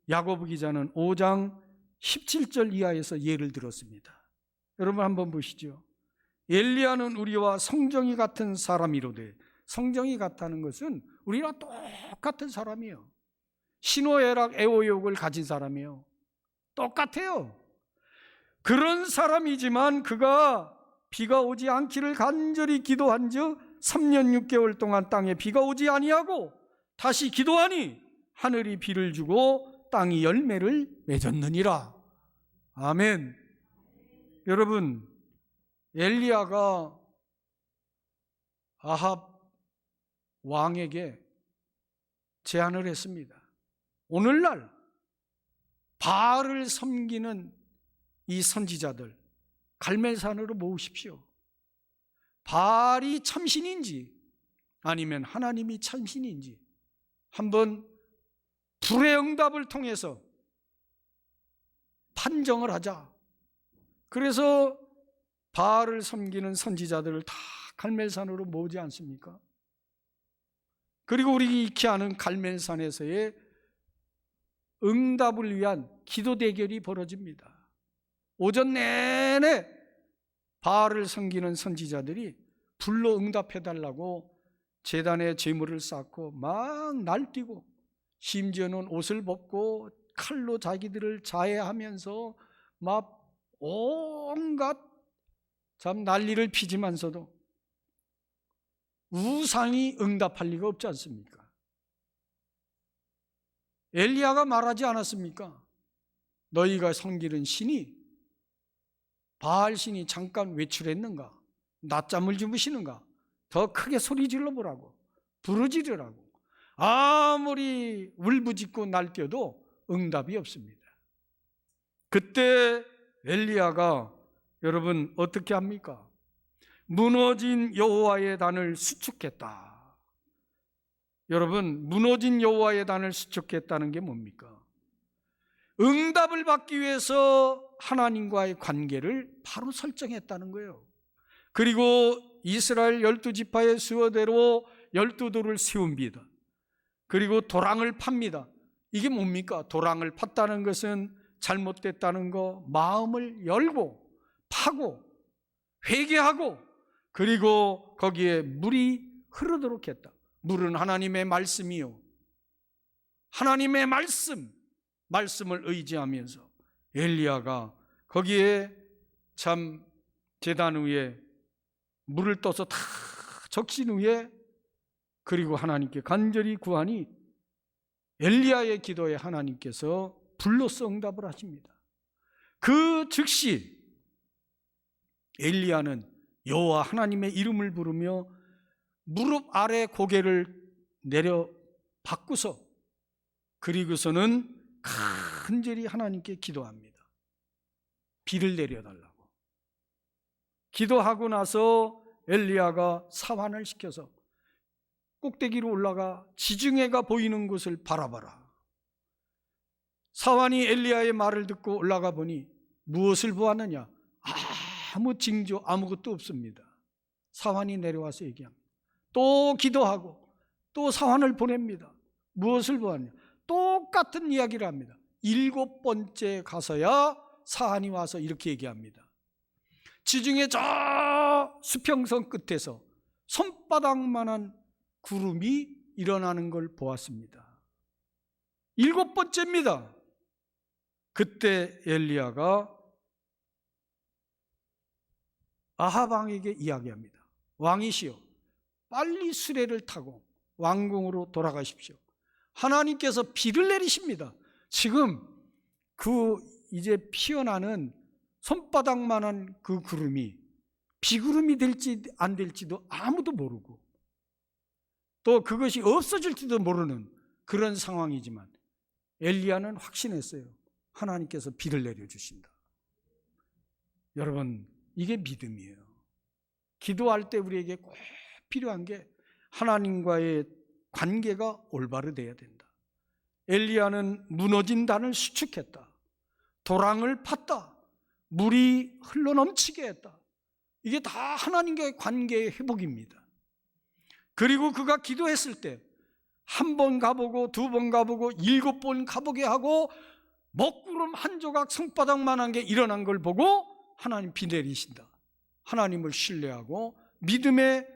야고보 기자는 5장 17절 이하에서 예를 들었습니다. 여러분 한번 보시죠. 엘리야는 우리와 성정이 같은 사람이로되, 성정이 같다는 것은 우리랑 똑같은 사람이에요. 신호애락 애호욕을 가진 사람이에요. 똑같아요. 그런 사람이지만 그가 비가 오지 않기를 간절히 기도한 즉 3년 6개월 동안 땅에 비가 오지 아니하고 다시 기도하니 하늘이 비를 주고 땅이 열매를 맺었느니라. 아멘. 여러분, 엘리야가 아합 왕에게 제안을 했습니다. 오늘날 바알을 섬기는 이 선지자들 갈멜산으로 모으십시오. 바알이 참신인지 아니면 하나님이 참신인지 한번 불의 응답을 통해서 판정을 하자. 그래서 바알을 섬기는 선지자들을 다 갈멜산으로 모으지 않습니까? 그리고 우리 익히 아는 갈멜산에서의 응답을 위한 기도 대결이 벌어집니다. 오전 내내 바알을 섬기는 선지자들이 불로 응답해달라고 제단에 제물을 쌓고 막 날뛰고 심지어는 옷을 벗고 칼로 자기들을 자해하면서 막 온갖 참 난리를 피지만서도 우상이 응답할 리가 없지 않습니까? 엘리야가 말하지 않았습니까? 너희가 섬기는 신이 바알 신이 잠깐 외출했는가? 낮잠을 주무시는가? 더 크게 소리 질러보라고, 부르짖으라고. 아무리 울부짖고 날뛰어도 응답이 없습니다. 그때 엘리야가 여러분 어떻게 합니까? 무너진 여호와의 단을 수축했다. 여러분, 무너진 여호와의 단을 수축했다는 게 뭡니까? 응답을 받기 위해서 하나님과의 관계를 바로 설정했다는 거예요. 그리고 이스라엘 12지파의 수어대로 12돌을 세웁니다. 그리고 도랑을 팝니다. 이게 뭡니까? 도랑을 팠다는 것은 잘못됐다는 거, 마음을 열고 파고 회개하고 그리고 거기에 물이 흐르도록 했다. 물은 하나님의 말씀이요, 하나님의 말씀을 의지하면서 엘리야가 거기에 참 제단 위에 물을 떠서 다 적신 후에 그리고 하나님께 간절히 구하니 엘리야의 기도에 하나님께서 불로써 응답을 하십니다. 그 즉시 엘리야는 여호와 하나님의 이름을 부르며 무릎 아래 고개를 내려 받고서 그리고서는 간절히 하나님께 기도합니다. 비를 내려달라고. 기도하고 나서 엘리야가 사환을 시켜서 꼭대기로 올라가 지중해가 보이는 곳을 바라봐라. 사환이 엘리야의 말을 듣고 올라가 보니 무엇을 보았느냐? 아무 징조 아무것도 없습니다. 사환이 내려와서 얘기합니다. 또 기도하고 또 사환을 보냅니다. 무엇을 보았냐? 똑같은 이야기를 합니다. 7번째 가서야 사환이 와서 이렇게 얘기합니다. 지중해 저 수평선 끝에서 손바닥만한 구름이 일어나는 걸 보았습니다. 7번째입니다. 그때 엘리야가 아합 왕에게 이야기합니다. 왕이시여, 빨리 수레를 타고 왕궁으로 돌아가십시오. 하나님께서 비를 내리십니다. 지금 그 이제 피어나는 손바닥만한 그 구름이 비구름이 될지 안 될지도 아무도 모르고 또 그것이 없어질지도 모르는 그런 상황이지만 엘리야는 확신했어요. 하나님께서 비를 내려주신다. 여러분, 이게 믿음이에요. 기도할 때 우리에게 꼭 필요한 게 하나님과의 관계가 올바로 돼야 된다. 엘리야는 무너진 단을 수축했다. 도랑을 팠다. 물이 흘러넘치게 했다. 이게 다 하나님과의 관계의 회복입니다. 그리고 그가 기도했을 때 한 번 가보고 2번 가보고 7번 가보게 하고 먹구름 한 조각 손바닥만한 게 일어난 걸 보고 하나님 비 내리신다. 하나님을 신뢰하고 믿음의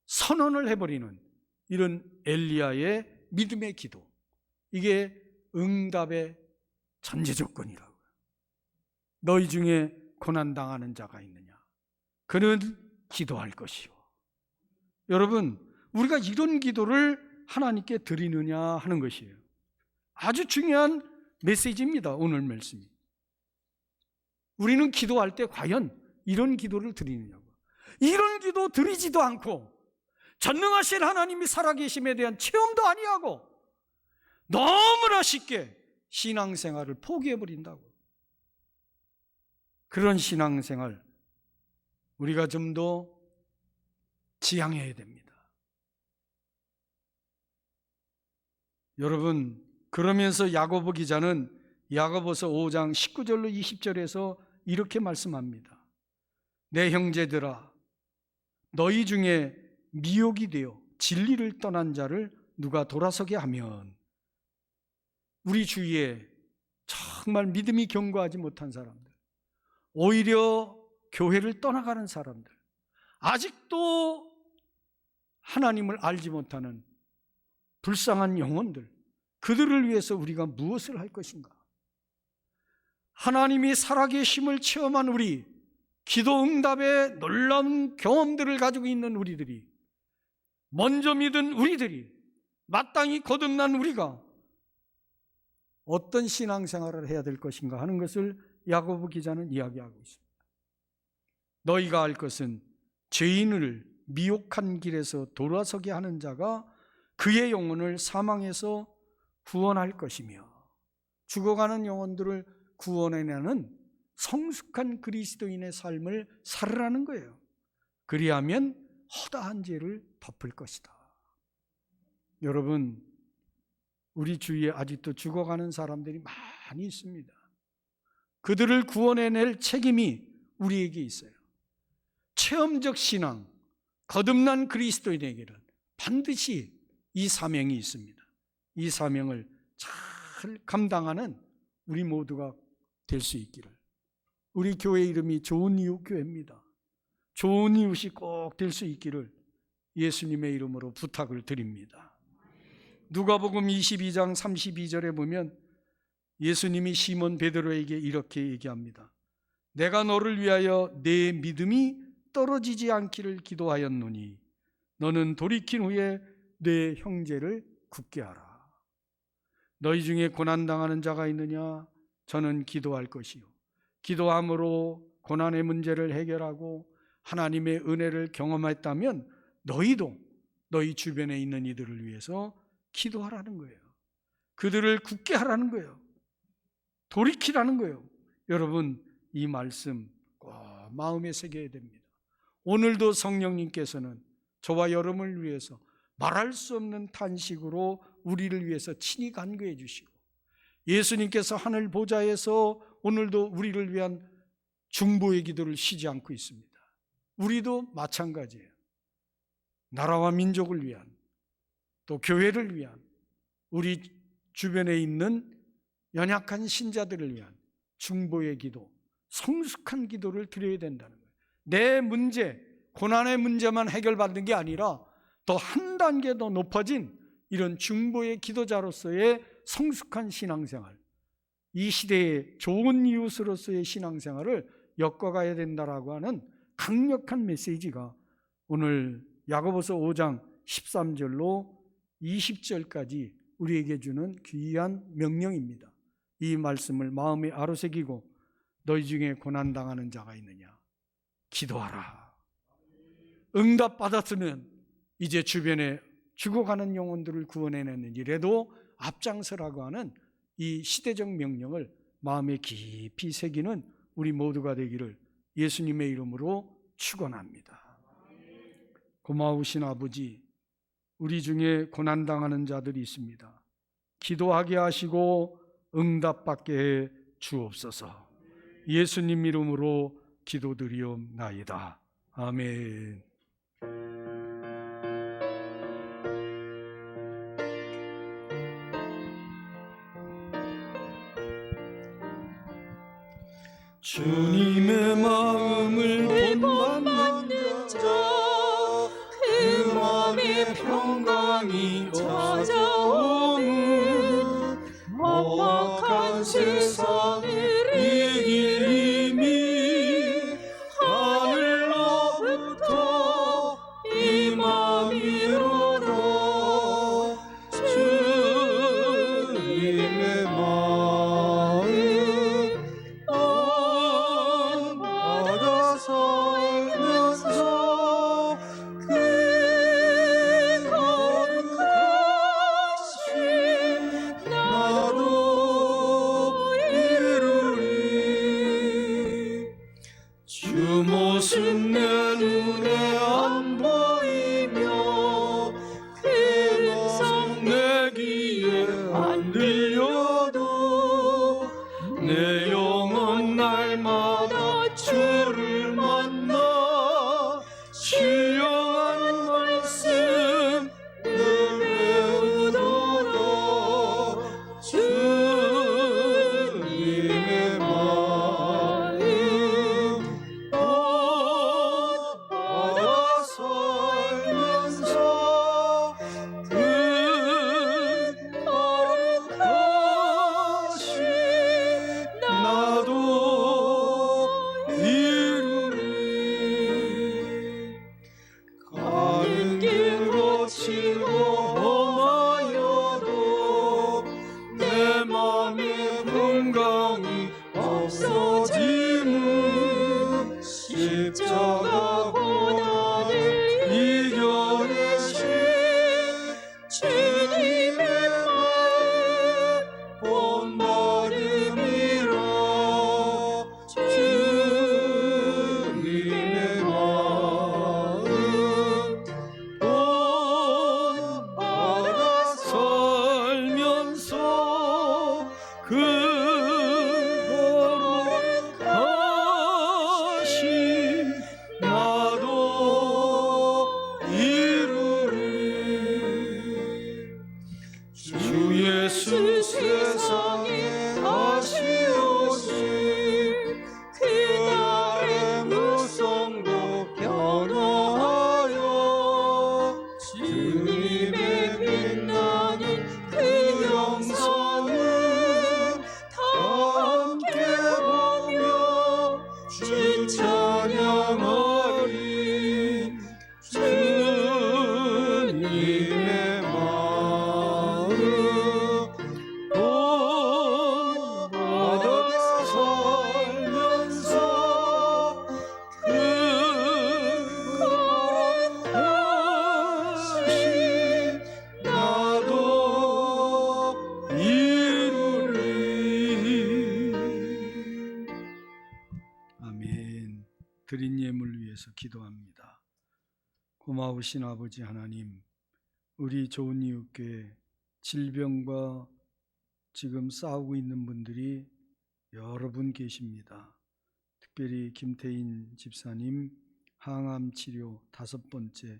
선언을 해버리는 이런 엘리야의 믿음의 기도, 이게 응답의 전제 조건이라고요. 너희 중에 고난당하는 자가 있느냐? 그는 기도할 것이요. 여러분, 우리가 이런 기도를 하나님께 드리느냐 하는 것이에요. 아주 중요한 메시지입니다. 오늘 말씀이. 우리는 기도할 때 과연 이런 기도를 드리느냐고. 이런 기도 드리지도 않고 전능하신 하나님이 살아계심에 대한 체험도 아니하고 너무나 쉽게 신앙생활을 포기해버린다고. 그런 신앙생활 우리가 좀 더 지향해야 됩니다. 여러분, 그러면서 야고보 기자는 야고보서 5장 19절로 20절에서 이렇게 말씀합니다. 내 형제들아, 너희 중에 미혹이 되어 진리를 떠난 자를 누가 돌아서게 하면, 우리 주위에 정말 믿음이 견고하지 못한 사람들, 오히려 교회를 떠나가는 사람들, 아직도 하나님을 알지 못하는 불쌍한 영혼들, 그들을 위해서 우리가 무엇을 할 것인가? 하나님이 살아계심을 체험한 우리, 기도 응답의 놀라운 경험들을 가지고 있는 우리들이, 먼저 믿은 우리들이, 마땅히 거듭난 우리가 어떤 신앙생활을 해야 될 것인가 하는 것을 야고보 기자는 이야기하고 있습니다. 너희가 알 것은 죄인을 미혹한 길에서 돌아서게 하는 자가 그의 영혼을 사망에서 구원할 것이며, 죽어가는 영혼들을 구원해내는 성숙한 그리스도인의 삶을 살으라는 거예요. 그리하면 허다한 죄를 덮을 것이다. 여러분, 우리 주위에 아직도 죽어가는 사람들이 많이 있습니다. 그들을 구원해낼 책임이 우리에게 있어요. 체험적 신앙, 거듭난 그리스도인에게는 반드시 이 사명이 있습니다. 이 사명을 잘 감당하는 우리 모두가 될 수 있기를. 우리 교회 이름이 좋은 이웃 교회입니다. 좋은 이웃이 꼭 될 수 있기를 예수님의 이름으로 부탁을 드립니다. 누가복음 22장 32절에 보면 예수님이 시몬 베드로에게 이렇게 얘기합니다. 내가 너를 위하여 내 믿음이 떨어지지 않기를 기도하였노니 너는 돌이킨 후에 내 형제를 굳게 하라. 너희 중에 고난당하는 자가 있느냐? 저는 기도할 것이요, 기도함으로 고난의 문제를 해결하고 하나님의 은혜를 경험했다면 너희도 너희 주변에 있는 이들을 위해서 기도하라는 거예요. 그들을 굳게 하라는 거예요. 돌이키라는 거예요. 여러분, 이 말씀 꼭 마음에 새겨야 됩니다. 오늘도 성령님께서는 저와 여러분을 위해서 말할 수 없는 탄식으로 우리를 위해서 친히 간구해 주시고, 예수님께서 하늘 보좌에서 오늘도 우리를 위한 중보의 기도를 쉬지 않고 있습니다. 우리도 마찬가지예요. 나라와 민족을 위한, 또 교회를 위한, 우리 주변에 있는 연약한 신자들을 위한 중보의 기도, 성숙한 기도를 드려야 된다는 거예요. 내 문제, 고난의 문제만 해결받는 게 아니라 더 한 단계 더 높아진 이런 중보의 기도자로서의 성숙한 신앙생활, 이 시대의 좋은 이웃으로서의 신앙생활을 엮어가야 된다라고 하는 강력한 메시지가 오늘 야고보서 5장 13절로 20절까지 우리에게 주는 귀한 명령입니다. 이 말씀을 마음에 아로새기고 너희 중에 고난당하는 자가 있느냐? 기도하라. 응답받았으면 이제 주변에 죽어가는 영혼들을 구원해내는 일에도 앞장서라고 하는 이 시대적 명령을 마음에 깊이 새기는 우리 모두가 되기를 예수님의 이름으로 축원합니다. 고마우신 아버지, 우리 중에 고난당하는 자들이 있습니다. 기도하게 하시고 응답받게 해 주옵소서. 예수님 이름으로 기도드리옵나이다. 아멘. 주님의 마음을 본받는 자, 그 마음의 평강이 찾아오는 험악한 세상을 이기림이 하늘로부터 임함이로다. 주님의 마음 살면서 그 거룩하신 나도 이루리. 주 모습 내 눈에 안 보이며 그 음성 내 귀에 안 들려도 내 영혼 날마다 주를 만나 신령한 말씀 늘 외우도록 주님의 마음 받아 살면서 그 거룩하신 나도 이루리. 가는 길 거치고 험하여도 내 맘의 건강이 없어짐은 십자가 고난을 이겨내신 주님의 마음 본받음이라. 주님의 마음 본받아 살면서 그 거룩하신 나도 이루리. 주 예수 세상에 다시 오실 그날의 무성도 변화하여 주님의 빛나는 그 영상을 다 함께 보며 주 찬양하리. 주님의 마음 본받아 살면서 그 거룩하신 나도 이루리. 아멘. 드린 예물 위해서 기도합니다. 고마우신 아버지 하나님, 우리 좋은 이웃교회 질병과 지금 싸우고 있는 분들이 여러 분 계십니다. 특별히 김태인 집사님 항암 치료 5번째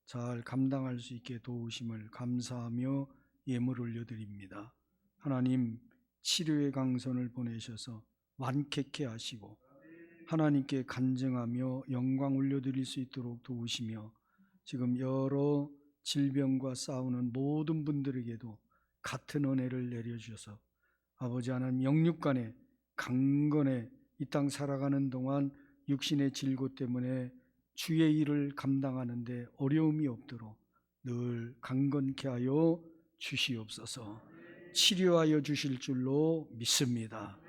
잘 감당할 수 있게 도우심을 감사하며 예물 올려드립니다. 하나님, 치료의 강선을 보내셔서 완쾌케 하시고 하나님께 간증하며 영광 올려드릴 수 있도록 도우시며 지금 여러 질병과 싸우는 모든 분들에게도 같은 은혜를 내려주셔서 아버지 하나님, 영육간에 강건해 이 땅 살아가는 동안 육신의 질고 때문에 주의 일을 감당하는데 어려움이 없도록 늘 강건케 하여 주시옵소서. 치료하여 주실 줄로 믿습니다.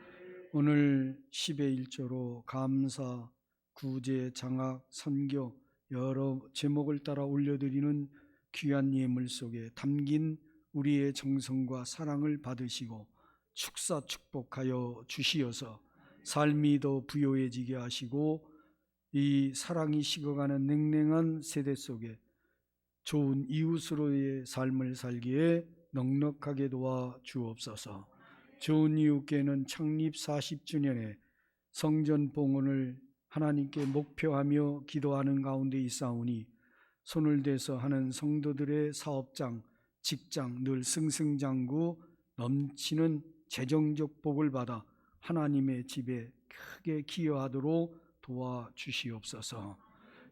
오늘 10의 1조로 감사, 구제, 장학, 선교 여러 제목을 따라 올려드리는 귀한 예물 속에 담긴 우리의 정성과 사랑을 받으시고 축사 축복하여 주시어서 삶이 더 부요해지게 하시고 이 사랑이 식어가는 냉랭한 세대 속에 좋은 이웃으로의 삶을 살기에 넉넉하게 도와 주옵소서. 좋은 이웃교회는 창립 40주년에 성전 봉헌을 하나님께 목표하며 기도하는 가운데 있사오니 손을 대서 하는 성도들의 사업장, 직장 늘 승승장구 넘치는 재정적 복을 받아 하나님의 집에 크게 기여하도록 도와주시옵소서.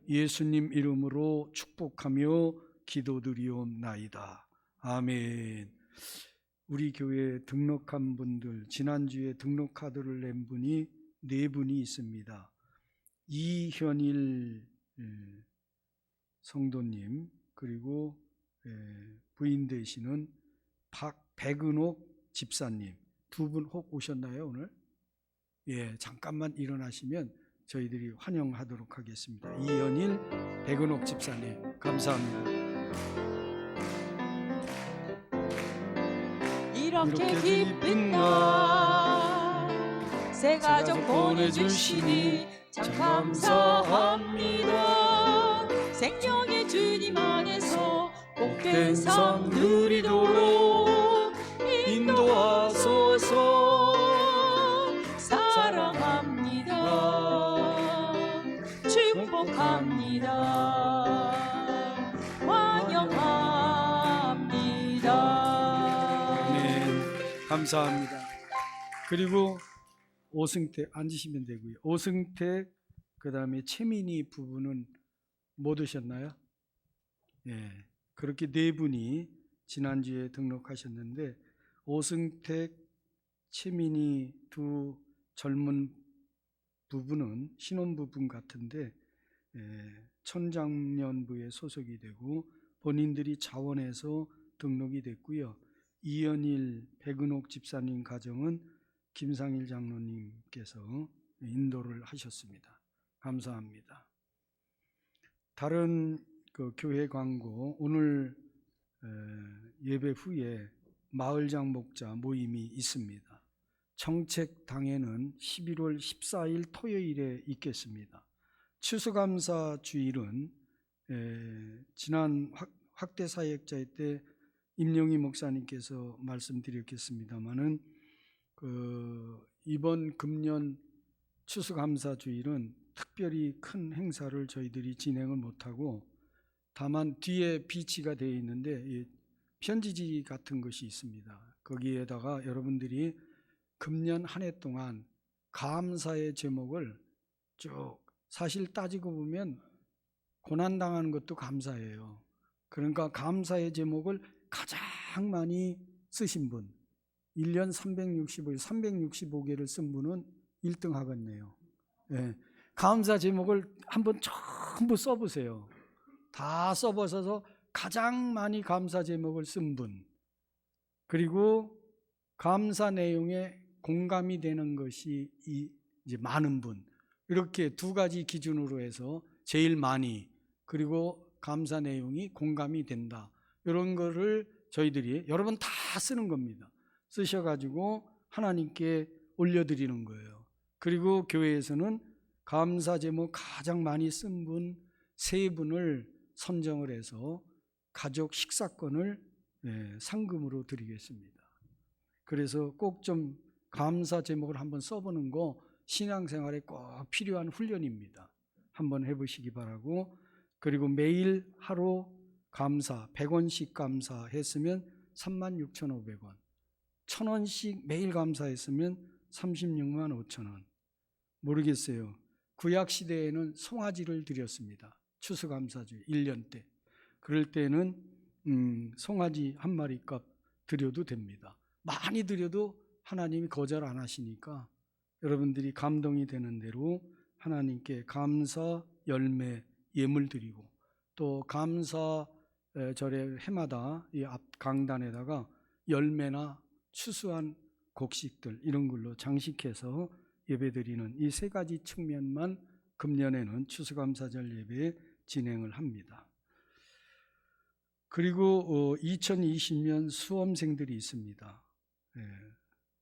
예수님 이름으로 축복하며 기도드리옵나이다. 아멘. 우리 교회에 등록한 분들, 지난주에 등록 카드를 낸 분이 4분이 있습니다. 이현일 성도님, 그리고 부인 되시는 백은옥 집사님 2분 혹 오셨나요 오늘? 예, 잠깐만 일어나시면 저희들이 환영하도록 하겠습니다. 이현일, 백은옥 집사님, 감사합니다. 이렇게 기쁜 날 새 가족 보내주시니 참 감사합니다. 생명의 주님 안에서 복된 삶 누리도록 인도하소서. 사랑합니다. 축복합니다. 환영합니다. 아멘. 감사합니다. 그리고 오승택 앉으시면 되고요. 오승택 그다음에 최민희 부부는 못 오셨나요? 예. 그렇게 네 분이 지난주에 등록하셨는데 오승택, 최민희 두 젊은 부부는 신혼부부 같은데 천장년부에 소속이 되고 본인들이 자원해서 등록이 됐고요. 이현일, 백은옥 집사님 가정은 김상일 장로님께서 인도를 하셨습니다. 감사합니다. 다른 그 교회 광고, 오늘 예배 후에 마을장 목자 모임이 있습니다. 청책당에는 11월 14일 토요일에 있겠습니다. 추수감사 주일은 지난 확대사역자회 때 임영희 목사님께서 말씀드렸겠습니다마는 이번 금년 추수감사 주일은 특별히 큰 행사를 저희들이 진행을 못하고 다만 뒤에 비치가 되어 있는데 편지지 같은 것이 있습니다. 거기에다가 여러분들이 금년 한 해 동안 감사의 제목을 쭉, 사실 따지고 보면 고난당하는 것도 감사예요. 그러니까 감사의 제목을 가장 많이 쓰신 분, 1년 365일 365개를 쓴 분은 1등 하겠네요. 예. 감사 제목을 한번 전부 써보세요. 다 써보셔서 가장 많이 감사 제목을 쓴 분, 그리고 감사 내용에 공감이 되는 것이 이제 많은 분, 이렇게 두 가지 기준으로 해서 제일 많이, 그리고 감사 내용이 공감이 된다, 이런 거를 저희들이 여러 번 다 쓰는 겁니다. 쓰셔가지고 하나님께 올려드리는 거예요. 그리고 교회에서는 감사 제목 가장 많이 쓴 분 3분을 선정을 해서 가족 식사권을 상금으로 드리겠습니다. 그래서 꼭 좀 감사 제목을 한번 써보는 거 신앙생활에 꼭 필요한 훈련입니다. 한번 해보시기 바라고, 그리고 매일 하루 감사 100원씩 감사했으면 36,500원, 1,000원씩 매일 감사했으면 36만 5천원. 모르겠어요. 구약시대에는 송아지를 드렸습니다. 추수감사주 1년 때. 그럴 때는 송아지 한 마리 값 드려도 됩니다. 많이 드려도 하나님이 거절 안 하시니까 여러분들이 감동이 되는 대로 하나님께 감사 열매 예물 드리고, 또 감사 절의 해마다 이 앞 강단에다가 열매나 추수한 곡식들 이런 걸로 장식해서 예배드리는 이 3가지 측면만 금년에는 추수감사절 예배 진행을 합니다. 그리고 2020년 수험생들이 있습니다.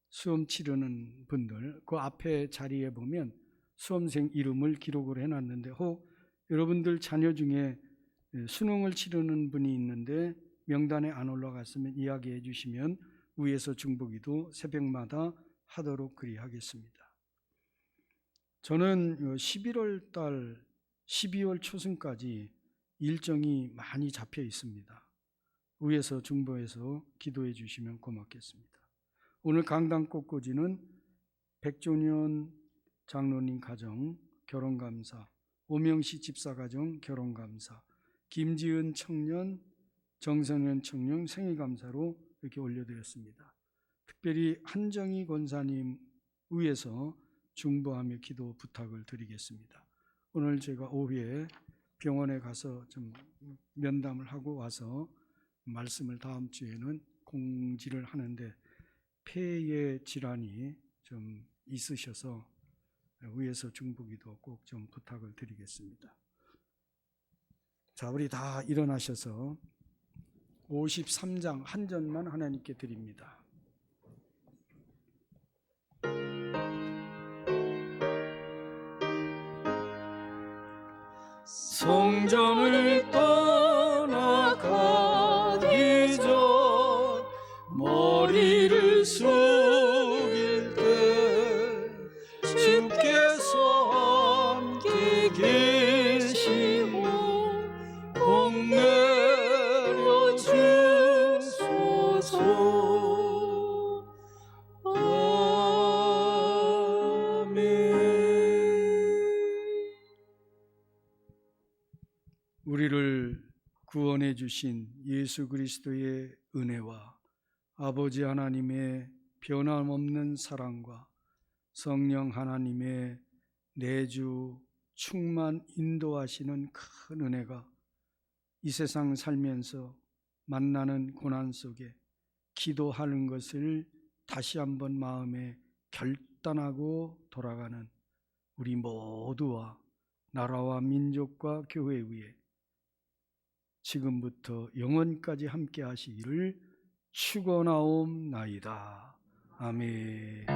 수험 치르는 분들, 그 앞에 자리에 보면 수험생 이름을 기록을 해놨는데, 혹 여러분들 자녀 중에 수능을 치르는 분이 있는데 명단에 안 올라갔으면 이야기해 주시면 위에서 중보기도 새벽마다 하도록 그리하겠습니다. 저는 11월 달 12월 초순까지 일정이 많이 잡혀 있습니다. 위에서 중보해서 기도해 주시면 고맙겠습니다. 오늘 강당 꽃꽂이는 백종현 장로님 가정 결혼감사, 오명시 집사 가정 결혼감사, 김지은 청년, 정성현 청년 생일감사로 이렇게 올려드렸습니다. 특별히 한정희 권사님 위에서 중보하며 기도 부탁을 드리겠습니다. 오늘 제가 오후에 병원에 가서 좀 면담을 하고 와서 말씀을 다음 주에는 공지를 하는데 폐의 질환이 좀 있으셔서 위에서 중보기도 꼭 좀 부탁을 드리겠습니다. 자, 우리 다 일어나셔서 53장 한 절만 하나님께 드립니다. 성전을 떠나가기 전 머리를 숙일 때 주께서 함께 계시고 복 내려 주소서. 우리를 구원해 주신 예수 그리스도의 은혜와 아버지 하나님의 변함없는 사랑과 성령 하나님의 내주 충만 인도하시는 큰 은혜가 이 세상 살면서 만나는 고난 속에 기도하는 것을 다시 한번 마음에 결단하고 돌아가는 우리 모두와 나라와 민족과 교회 위에 지금부터 영원까지 함께 하시기를 축원하옵나이다. 아멘.